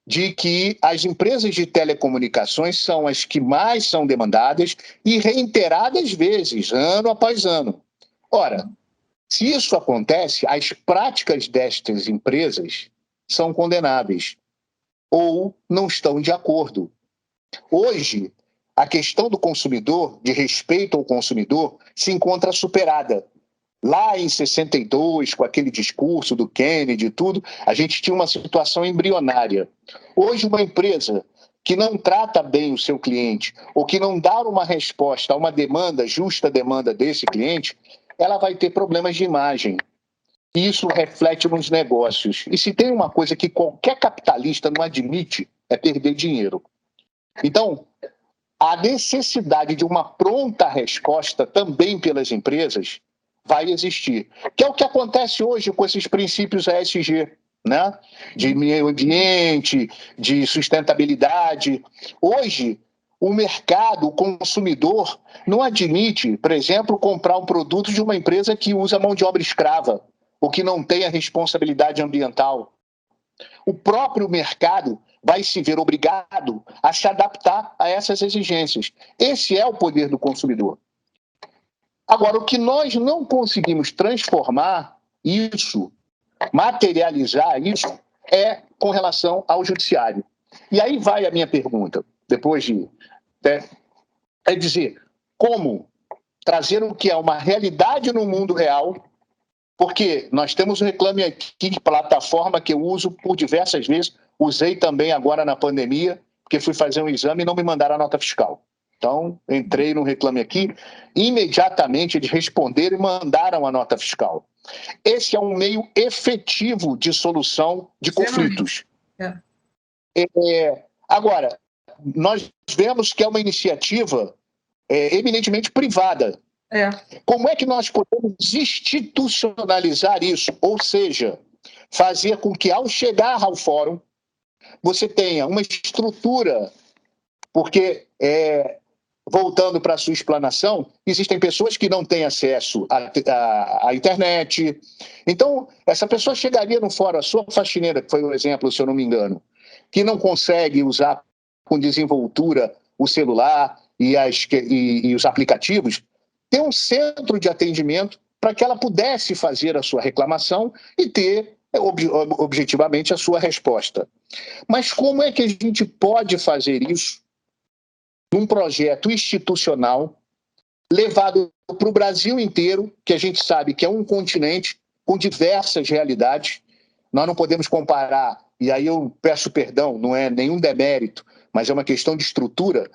de que as empresas de telecomunicações são as que mais são demandadas e reiteradas vezes, ano após ano. Ora, se isso acontece, as práticas destas empresas são condenáveis ou não estão de acordo. Hoje, a questão do consumidor, de respeito ao consumidor, se encontra superada. Lá em 62, com aquele discurso do Kennedy e tudo, a gente tinha uma situação embrionária. Hoje, uma empresa que não trata bem o seu cliente ou que não dá uma resposta a uma demanda, justa demanda desse cliente, ela vai ter problemas de imagem. Isso reflete nos negócios. E se tem uma coisa que qualquer capitalista não admite, é perder dinheiro. Então, a necessidade de uma pronta resposta também pelas empresas vai existir, que é o que acontece hoje com esses princípios ESG, né? De meio ambiente, de sustentabilidade. Hoje, o mercado, o consumidor, não admite, por exemplo, comprar um produto de uma empresa que usa mão de obra escrava, ou que não tem a responsabilidade ambiental. O próprio mercado vai se ver obrigado a se adaptar a essas exigências. Esse é o poder do consumidor. Agora, o que nós não conseguimos transformar isso, materializar isso, é com relação ao judiciário. E aí vai a minha pergunta, depois de... É dizer, como trazer o que é uma realidade no mundo real, porque nós temos um Reclame Aqui, plataforma que eu uso por diversas vezes, usei também agora na pandemia, porque fui fazer um exame e não me mandaram a nota fiscal. Então, entrei no Reclame Aqui, imediatamente eles responderam e mandaram a nota fiscal. Esse é um meio efetivo de solução de conflitos. Agora, nós vemos que é uma iniciativa eminentemente privada. Como é que nós podemos institucionalizar isso? Ou seja, fazer com que, ao chegar ao fórum, você tenha uma estrutura, porque... voltando para a sua explanação, existem pessoas que não têm acesso à internet. Então, essa pessoa chegaria no fórum, a sua faxineira, que foi o exemplo, se eu não me engano, que não consegue usar com desenvoltura o celular e os aplicativos, tem um centro de atendimento para que ela pudesse fazer a sua reclamação e ter, objetivamente, a sua resposta. Mas como é que a gente pode fazer isso num projeto institucional levado para o Brasil inteiro, que a gente sabe que é um continente com diversas realidades? Nós não podemos comparar, e aí eu peço perdão, não é nenhum demérito, mas é uma questão de estrutura,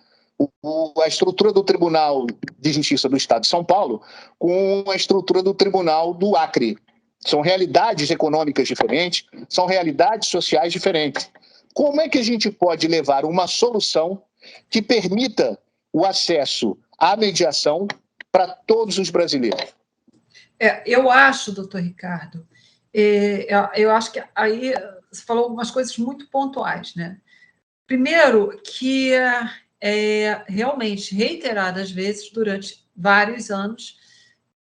a estrutura do Tribunal de Justiça do Estado de São Paulo com a estrutura do Tribunal do Acre. São realidades econômicas diferentes, são realidades sociais diferentes. Como é que a gente pode levar uma solução que permita o acesso à mediação para todos os brasileiros? Eu acho, doutor Ricardo, eu acho que aí você falou algumas coisas muito pontuais, né? Primeiro, que realmente, reiteradas vezes, durante vários anos,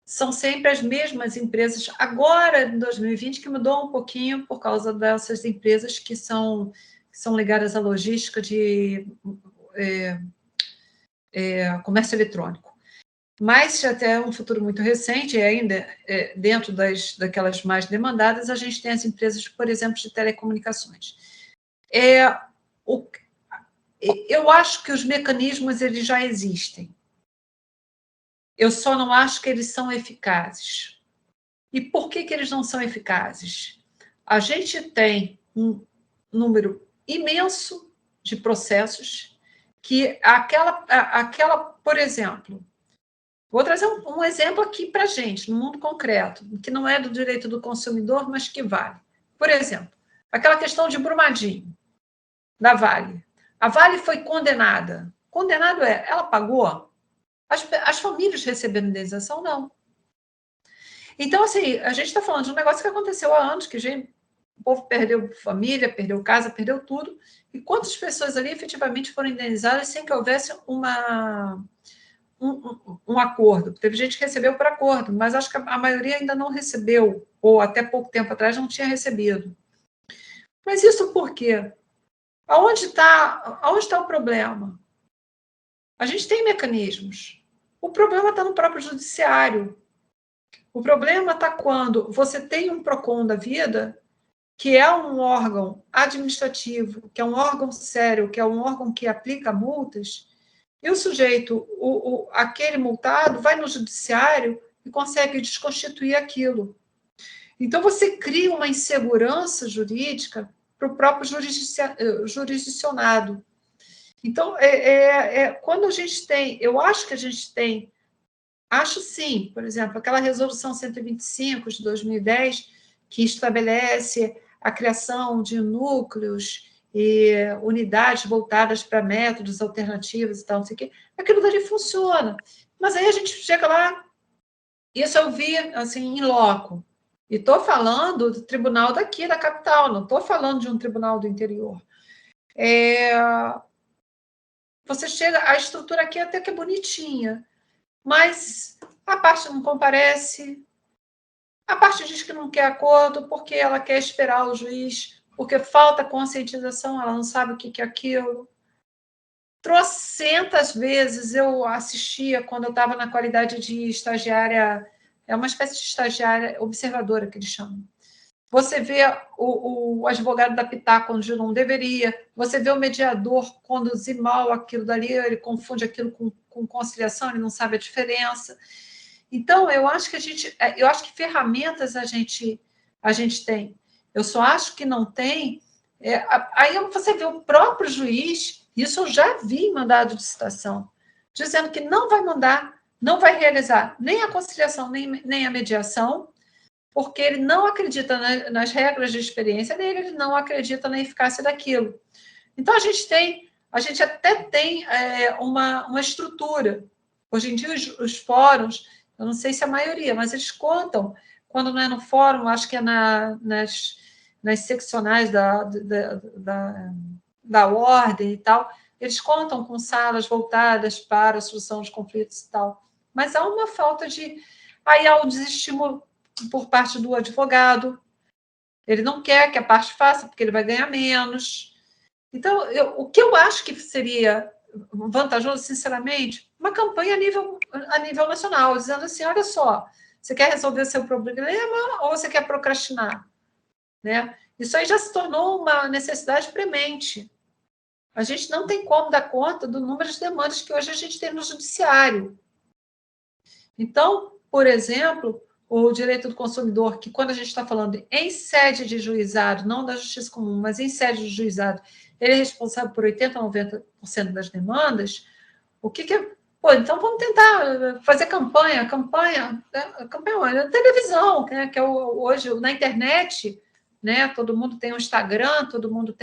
são sempre as mesmas empresas. Agora, em 2020, que mudou um pouquinho por causa dessas empresas que são ligadas à logística de comércio eletrônico. Mas, até um futuro muito recente, ainda dentro daquelas mais demandadas, a gente tem as empresas, por exemplo, de telecomunicações. Eu acho que os mecanismos eles já existem. Eu só não acho que eles são eficazes. E por que eles não são eficazes? A gente tem um número imenso de processos que por exemplo, vou trazer um exemplo aqui para a gente, no mundo concreto, que não é do direito do consumidor, mas que vale. Por exemplo, aquela questão de Brumadinho, da Vale. A Vale foi condenada. Condenado ela pagou? As famílias receberam indenização? Não. Então, assim, a gente está falando de um negócio que aconteceu há anos, que o povo perdeu família, perdeu casa, perdeu tudo. E quantas pessoas ali efetivamente foram indenizadas sem que houvesse um acordo. Teve gente que recebeu por acordo, mas acho que a maioria ainda não recebeu, ou até pouco tempo atrás não tinha recebido. Mas isso por quê? Aonde está o problema? A gente tem mecanismos. O problema está no próprio judiciário. O problema está quando você tem um PROCON da vida, que é um órgão administrativo, que é um órgão sério, que é um órgão que aplica multas, e o sujeito, aquele multado, vai no judiciário e consegue desconstituir aquilo. Então, você cria uma insegurança jurídica para o próprio jurisdicionado. Então, quando a gente tem, eu acho que a gente tem, acho sim, por exemplo, aquela resolução 125 de 2010, que estabelece a criação de núcleos e unidades voltadas para métodos alternativos e tal, não sei o quê, aquilo dali funciona. Mas aí a gente chega lá, isso eu vi, assim, em loco. E estou falando do tribunal daqui, da capital, não estou falando de um tribunal do interior. Você chega, a estrutura aqui até que é bonitinha, mas a parte não comparece, a parte diz que não quer acordo porque ela quer esperar o juiz, porque falta conscientização, ela não sabe o que é aquilo. Trocentas vezes eu assistia, quando eu estava na qualidade de estagiária, é uma espécie de estagiária observadora que eles chamam. Você vê o advogado da pitaco onde não deveria, você vê o mediador conduzir mal aquilo dali, ele confunde aquilo com conciliação, ele não sabe a diferença. Então, eu acho que ferramentas a gente tem. Eu só acho que não tem. Aí você vê o próprio juiz, isso eu já vi em mandado de citação, dizendo que não vai mandar, não vai realizar nem a conciliação, nem a mediação, porque ele não acredita nas regras de experiência dele, ele não acredita na eficácia daquilo. Então, a gente até tem uma estrutura. Hoje em dia, os fóruns, eu não sei se a maioria, mas eles contam, quando não é no fórum, acho que é nas seccionais da ordem e tal, eles contam com salas voltadas para a solução de conflitos e tal. Mas há uma falta de... Aí há o desestímulo por parte do advogado, ele não quer que a parte faça, porque ele vai ganhar menos. Então, o que eu acho que seria vantajoso, sinceramente, uma campanha a nível nacional, dizendo assim, olha só, você quer resolver seu problema ou você quer procrastinar? Né? Isso aí já se tornou uma necessidade premente. A gente não tem como dar conta do número de demandas que hoje a gente tem no judiciário. Então, por exemplo, o direito do consumidor, que quando a gente está falando em sede de juizado, não da justiça comum, mas em sede de juizado, ele é responsável por 80% a 90% das demandas, o que é... Pô, então vamos tentar fazer campanha na televisão, né, que é hoje na internet, né, todo mundo tem um Instagram, todo mundo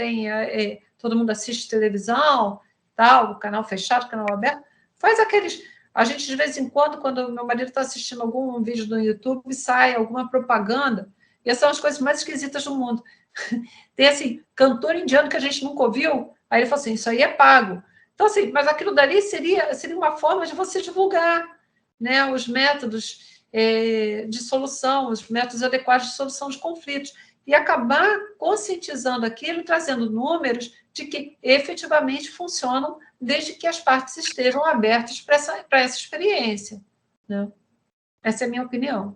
assiste televisão, tal, canal fechado, canal aberto, faz aqueles... A gente, de vez em quando meu marido está assistindo algum vídeo no YouTube, sai alguma propaganda, e essas são as coisas mais esquisitas do mundo. Tem, assim, cantor indiano que a gente nunca ouviu, aí ele falou assim, isso aí é pago. Então, assim, mas aquilo dali seria uma forma de você divulgar, né, os métodos de solução, os métodos adequados de solução de conflitos, e acabar conscientizando aquilo, trazendo números de que efetivamente funcionam desde que as partes estejam abertas para essa experiência. Né? Essa é a minha opinião.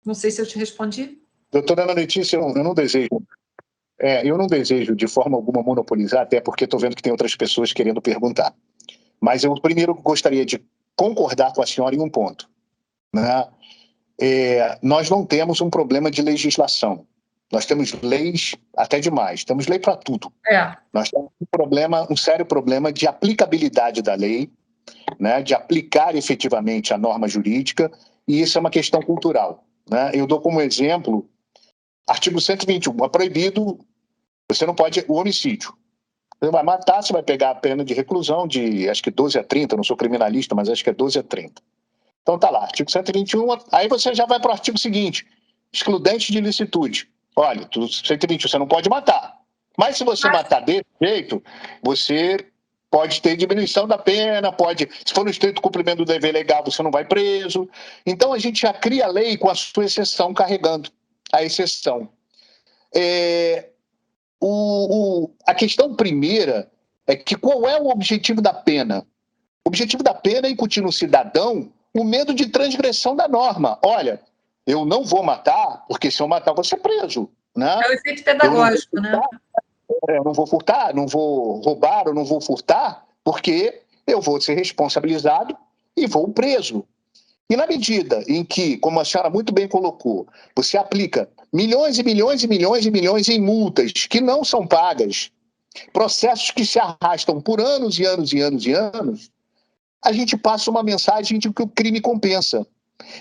Não sei se eu te respondi. Doutora Ana Letícia, eu não desejo de forma alguma monopolizar, até porque estou vendo que tem outras pessoas querendo perguntar. Mas eu primeiro gostaria de concordar com a senhora em um ponto. Né? Nós não temos um problema de legislação. Nós temos leis até demais, temos lei para tudo. Nós temos um sério problema de aplicabilidade da lei, né, de aplicar efetivamente a norma jurídica, e isso é uma questão cultural. Né? Eu dou como exemplo, artigo 121, é proibido, você não pode, o homicídio. Você vai matar, você vai pegar a pena de reclusão de, acho que 12 a 30, não sou criminalista, mas acho que é 12 a 30. Então tá lá, artigo 121, aí você já vai para o artigo seguinte, excludente de ilicitude. Olha, 121, você não pode matar. Mas se você matar desse jeito, você Pode ter diminuição da pena, pode, se for no estrito cumprimento do dever legal, você não vai preso. Então, a gente já cria a lei com a sua exceção carregando a exceção. A questão primeira é que qual é o objetivo da pena? O objetivo da pena é incutir no cidadão o medo de transgressão da norma. Olha, eu não vou matar, porque se eu matar, eu vou ser preso. Né? É o efeito pedagógico, né? Eu não vou furtar, não vou roubar, eu não vou furtar, porque eu vou ser responsabilizado e vou preso. E na medida em que, como a senhora muito bem colocou, você aplica milhões e milhões e milhões e milhões em multas que não são pagas, processos que se arrastam por anos e anos e anos e anos, a gente passa uma mensagem de que o crime compensa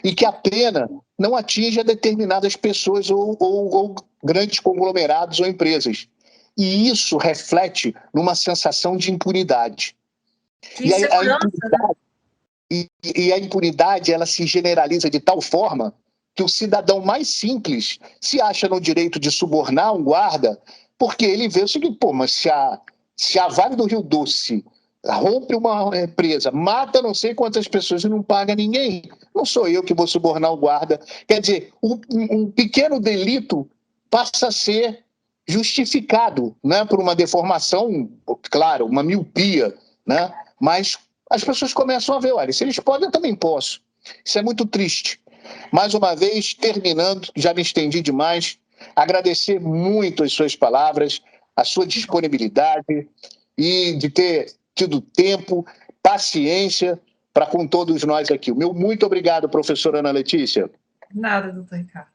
e que a pena não atinge determinadas pessoas ou grandes conglomerados ou empresas. E isso reflete numa sensação de impunidade. E a impunidade, ela se generaliza de tal forma que o cidadão mais simples se acha no direito de subornar um guarda, porque ele vê o seguinte, mas se a Vale do Rio Doce rompe uma empresa, mata não sei quantas pessoas e não paga ninguém, não sou eu que vou subornar o guarda. Quer dizer, um pequeno delito passa a ser justificado, né, por uma deformação, claro, uma miopia, né, mas as pessoas começam a ver, olha, se eles podem, eu também posso. Isso é muito triste. Mais uma vez, terminando, já me estendi demais, agradecer muito as suas palavras, a sua disponibilidade e de ter tido tempo, paciência para com todos nós aqui. O meu muito obrigado, professora Ana Letícia. Nada, doutor Ricardo.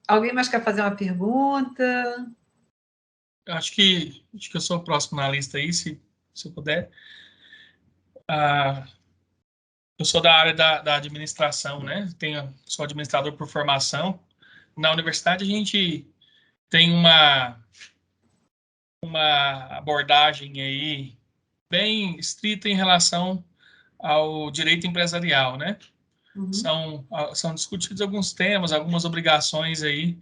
Alguém mais quer fazer uma pergunta? Acho que eu sou o próximo na lista aí, se eu puder. Eu sou da área da administração, né? Sou administrador por formação. Na universidade, a gente tem uma abordagem aí bem estrita em relação ao direito empresarial, né? Uhum. São discutidos alguns temas, algumas obrigações aí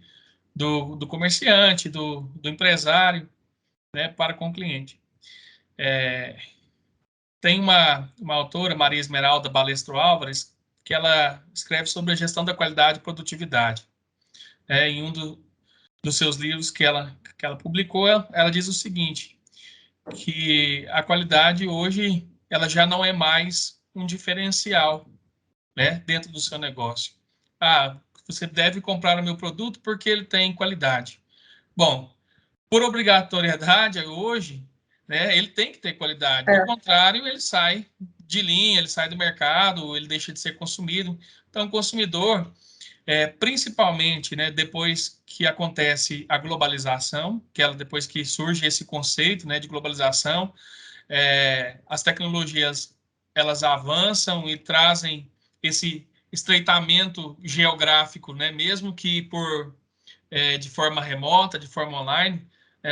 do comerciante, do empresário, né, para com o cliente. Tem uma autora, Maria Esmeralda Balestro Álvares, que ela escreve sobre a gestão da qualidade e produtividade. Em um dos seus livros que ela publicou, ela diz o seguinte, que a qualidade hoje ela já não é mais um diferencial, né, dentro do seu negócio. Você deve comprar o meu produto porque ele tem qualidade. Bom, por obrigatoriedade, hoje, né, ele tem que ter qualidade. Do contrário, ele sai de linha, ele sai do mercado, ele deixa de ser consumido. Então, o consumidor, principalmente, né, depois que acontece a globalização, depois que surge esse conceito, né, de globalização, as tecnologias elas avançam e trazem esse estreitamento geográfico, né, mesmo que de forma remota, de forma online.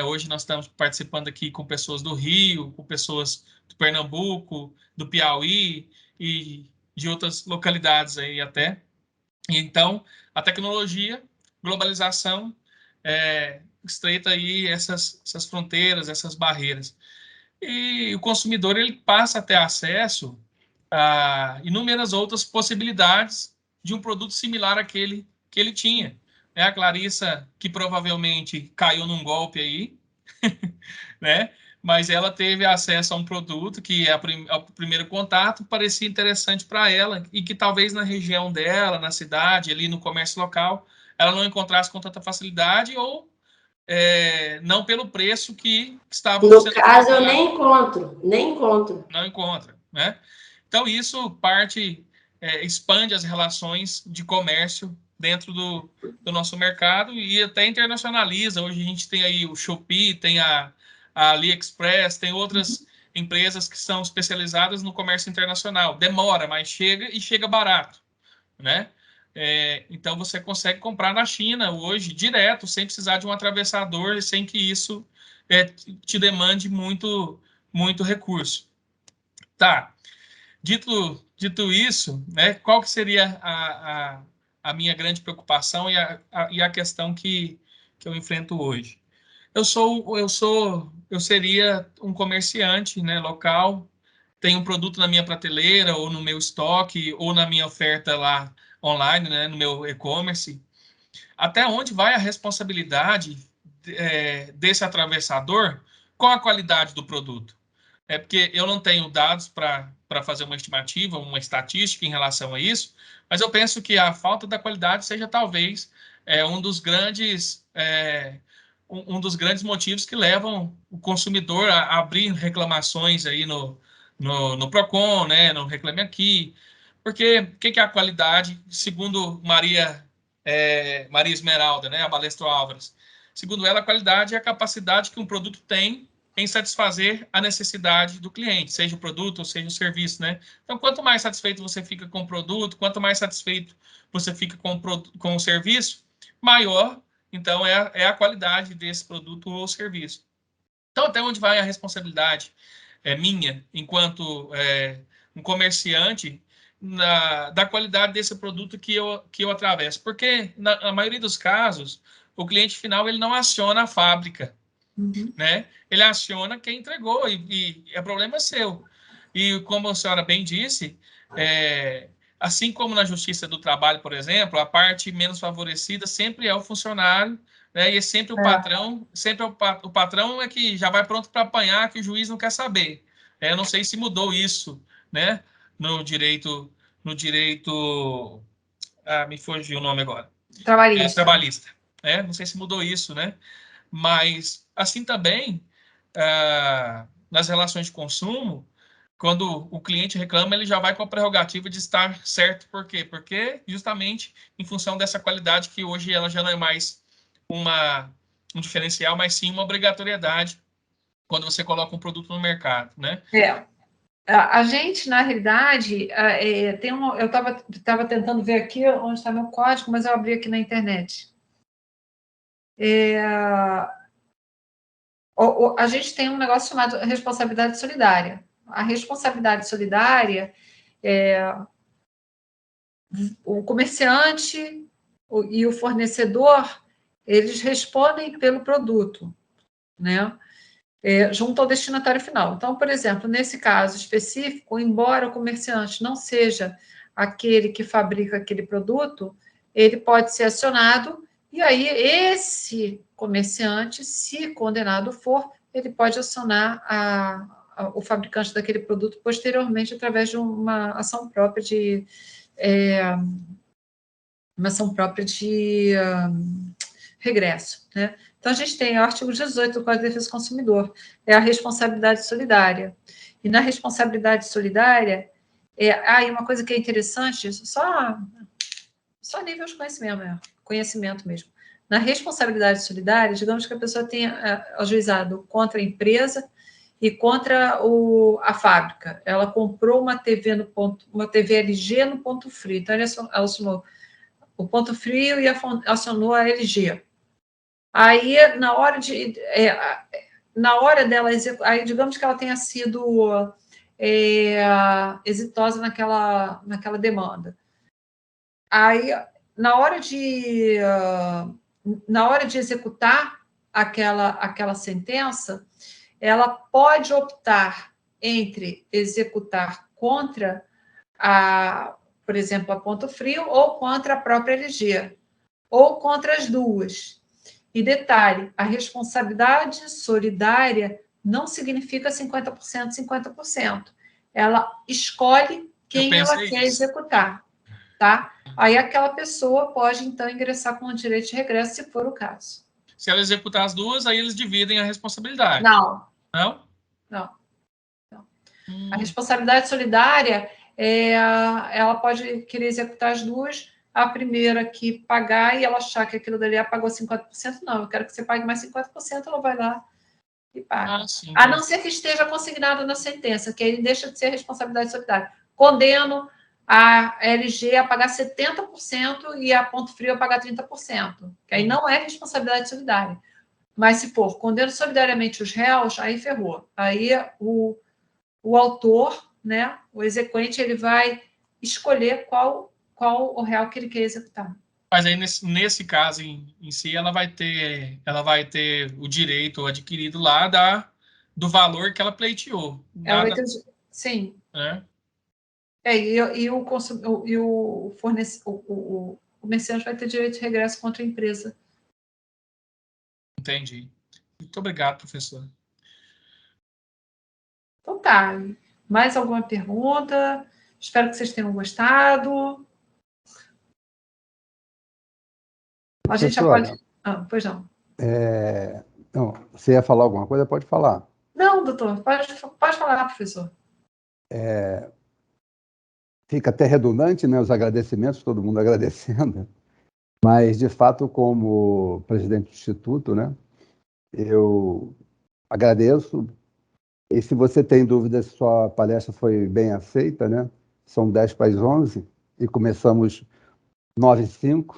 Hoje nós estamos participando aqui com pessoas do Rio, com pessoas do Pernambuco, do Piauí e de outras localidades aí até. Então, a tecnologia, globalização, estreita aí essas fronteiras, essas barreiras. E o consumidor ele passa a ter acesso a inúmeras outras possibilidades de um produto similar àquele que ele tinha. A Clarissa, que provavelmente caiu num golpe aí, né? Mas ela teve acesso a um produto que, ao primeiro contato, parecia interessante para ela e que talvez na região dela, na cidade, ali no comércio local, ela não encontrasse com tanta facilidade ou não pelo preço que estava... No caso, eu nem encontro. Não encontra, né? Então, isso expande as relações de comércio dentro do nosso mercado e até internacionaliza. Hoje a gente tem aí o Shopee, tem a AliExpress, tem outras empresas que são especializadas no comércio internacional. Demora, mas chega barato, né? Então, você consegue comprar na China hoje, direto, sem precisar de um atravessador e sem que isso te demande muito, muito recurso. Tá. Dito isso, né, qual que seria a minha grande preocupação e a questão que eu enfrento hoje? Eu seria um comerciante, né, local, tenho um produto na minha prateleira, ou no meu estoque, ou na minha oferta lá online, né, no meu e-commerce. Até onde vai a responsabilidade desse atravessador com a qualidade do produto? É porque eu não tenho dados para fazer uma estimativa, uma estatística em relação a isso, mas eu penso que a falta da qualidade seja talvez um dos grandes um dos grandes motivos que levam o consumidor a abrir reclamações aí no Procon, né, no Reclame Aqui. Porque o que é a qualidade, segundo Maria Esmeralda, né, a Balestro Álvares? Segundo ela, a qualidade é a capacidade que um produto tem em satisfazer a necessidade do cliente, seja o produto ou seja o serviço, né? Então, quanto mais satisfeito você fica com o produto, quanto mais satisfeito você fica com o serviço, maior, então, é a qualidade desse produto ou serviço. Então, até onde vai a responsabilidade minha, enquanto um comerciante, da qualidade desse produto que eu atravesso? Porque, na maioria dos casos, o cliente final ele não aciona a fábrica, né? Ele aciona quem entregou e é problema seu. E como a senhora bem disse, assim como na Justiça do Trabalho, por exemplo, a parte menos favorecida sempre é o funcionário, né? E é sempre o patrão, sempre o patrão é que já vai pronto para apanhar, que o juiz não quer saber. Eu não sei se mudou isso, né? No direito, me fugiu o nome agora. Trabalhista. Não sei se mudou isso, né? Mas, assim também, nas relações de consumo, quando o cliente reclama, ele já vai com a prerrogativa de estar certo. Por quê? Porque justamente em função dessa qualidade que hoje ela já não é mais um diferencial, mas sim uma obrigatoriedade quando você coloca um produto no mercado, né? A gente, na realidade, eu estava tentando ver aqui onde está meu código, mas eu abri aqui na internet. A gente tem um negócio chamado responsabilidade solidária. A responsabilidade solidária o comerciante e o fornecedor, eles respondem pelo produto, né? Junto ao destinatário final. Então, por exemplo, nesse caso específico, embora o comerciante não seja aquele que fabrica aquele produto, ele pode ser acionado, e aí esse comerciante, se condenado for, ele pode acionar o fabricante daquele produto posteriormente através de uma ação própria de regresso, né? Então, a gente tem o artigo 18 do Código de Defesa do Consumidor, é a responsabilidade solidária. E na responsabilidade solidária, aí uma coisa que é interessante, só nível de conhecimento mesmo. Na responsabilidade solidária, digamos que a pessoa tenha ajuizado contra a empresa e contra a fábrica. Ela comprou uma TV LG no ponto frio. Então, ela acionou o ponto frio e acionou a LG. Aí, na hora dela executar, aí digamos que ela tenha sido exitosa naquela demanda. Aí, na hora de executar aquela sentença, ela pode optar entre executar contra por exemplo, a Ponto Frio, ou contra a própria LG, ou contra as duas. E detalhe, a responsabilidade solidária não significa 50%, 50%. Ela escolhe quem ela quer executar, tá? Aí aquela pessoa pode, então, ingressar com o direito de regresso, se for o caso. Se ela executar as duas, aí eles dividem a responsabilidade. Não. Não? Não. A responsabilidade solidária, ela pode querer executar as duas, a primeira que pagar e ela achar que aquilo dali pagou 50%, não, eu quero que você pague mais 50%, ela vai lá e paga. Sim, a não ser que esteja consignado na sentença, que aí deixa de ser responsabilidade solidária. Condeno a LG a pagar 70% e a Ponto Frio a pagar 30%, que aí não é responsabilidade solidária. Mas se for, condeno solidariamente os réus, aí ferrou. Aí o autor, né, o exequente, ele vai escolher qual o réu que ele quer executar. Mas aí, nesse caso em si, ela vai ter o direito adquirido lá do valor que ela pleiteou. Ela vai ter, sim. Né? O comerciante vai ter direito de regresso contra a empresa. Entendi. Muito obrigado, professor. Então tá. Mais alguma pergunta? Espero que vocês tenham gostado. A gente já pode... pois não. Não, você ia falar alguma coisa? Pode falar. Não, doutor. Pode falar, professor. Fica até redundante, né, os agradecimentos, todo mundo agradecendo. Mas, de fato, como presidente do Instituto, né, eu agradeço. E se você tem dúvidas se sua palestra foi bem aceita, né, são 10 para as 11 e começamos 9h05.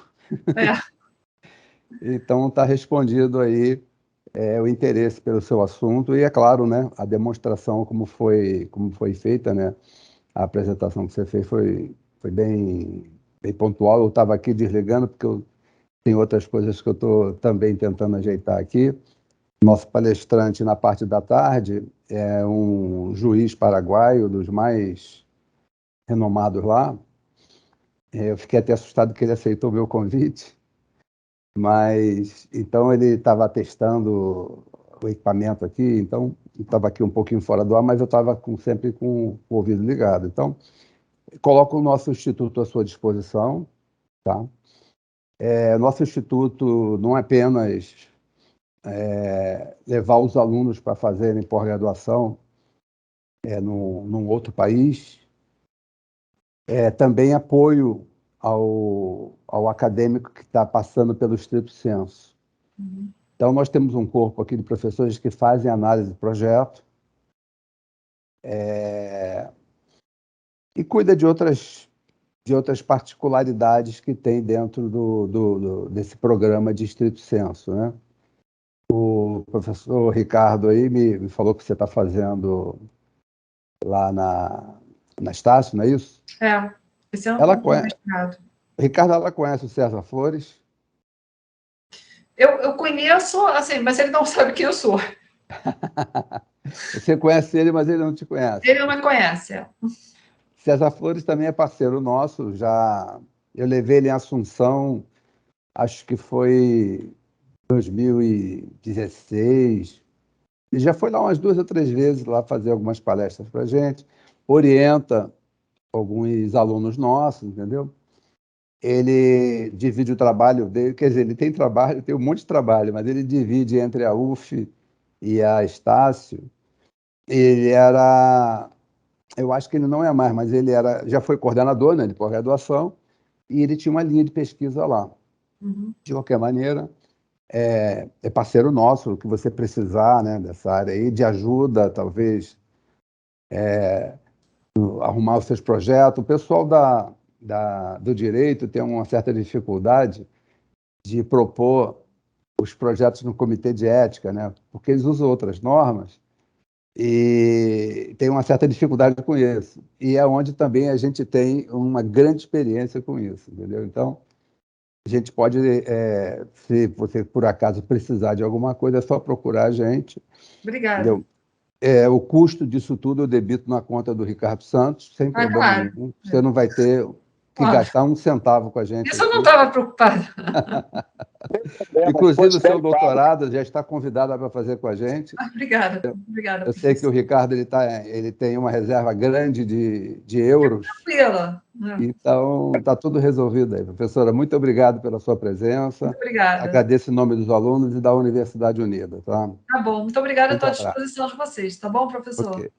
Então, está respondido aí o interesse pelo seu assunto e, é claro, né, a demonstração como foi feita, né, a apresentação que você fez foi bem pontual. Eu estava aqui desligando porque eu tenho outras coisas que eu estou também tentando ajeitar aqui. Nosso palestrante na parte da tarde é um juiz paraguaio, dos mais renomados lá. Eu fiquei até assustado que ele aceitou o meu convite, mas então ele estava testando o equipamento aqui, então estava aqui um pouquinho fora do ar, mas eu estava sempre com o ouvido ligado. Então, coloco o nosso instituto à sua disposição, tá? Nosso instituto não é apenas levar os alunos para fazerem pós-graduação num outro país, também apoio ao acadêmico que está passando pelo estrito sensu. Uhum. Então, nós temos um corpo aqui de professores que fazem análise de projeto e cuida de outras particularidades que tem dentro desse programa de estrito sensu, né? O professor Ricardo aí me falou que você está fazendo lá na Estácio, não é isso? Esse ano Ela eu conhece, mestrado. Ricardo, ela conhece o César Flores? Eu conheço, assim, mas ele não sabe quem eu sou. Você conhece ele, mas ele não te conhece. Ele não me conhece. César Flores também é parceiro nosso. Eu levei ele em Assunção, acho que foi 2016. Ele já foi lá umas 2 ou 3 vezes lá fazer algumas palestras para a gente, orienta alguns alunos nossos, entendeu? Ele divide o trabalho dele, quer dizer, ele tem trabalho, tem um monte de trabalho, mas ele divide entre a UF e a Estácio. Ele era, eu acho que ele não é mais, mas ele já foi coordenador, né, de pós-graduação, e ele tinha uma linha de pesquisa lá. Uhum. De qualquer maneira, é parceiro nosso, o que você precisar, né, dessa área aí, de ajuda, talvez, arrumar os seus projetos. O pessoal do direito tem uma certa dificuldade de propor os projetos no comitê de ética, né? Porque eles usam outras normas e tem uma certa dificuldade com isso. E é onde também a gente tem uma grande experiência com isso, entendeu? Então, a gente pode, se você por acaso precisar de alguma coisa, é só procurar a gente. Obrigada. Entendeu? O custo disso tudo eu debito na conta do Ricardo Santos, sem problema claro. nenhum. Você não vai ter que gastar um centavo com a gente. Isso aqui. Eu não estava preocupada. Inclusive, o seu doutorado já está convidada para fazer com a gente. Obrigada. Eu sei que o Ricardo ele tem uma reserva grande de euros. Tranquila. Então, está tudo resolvido aí. Professora, muito obrigado pela sua presença. Muito obrigada. Agradeço em nome dos alunos e da Universidade Unida. Tá Bom. Muito obrigada. Estou à disposição de vocês. Tá bom, professor? Okay.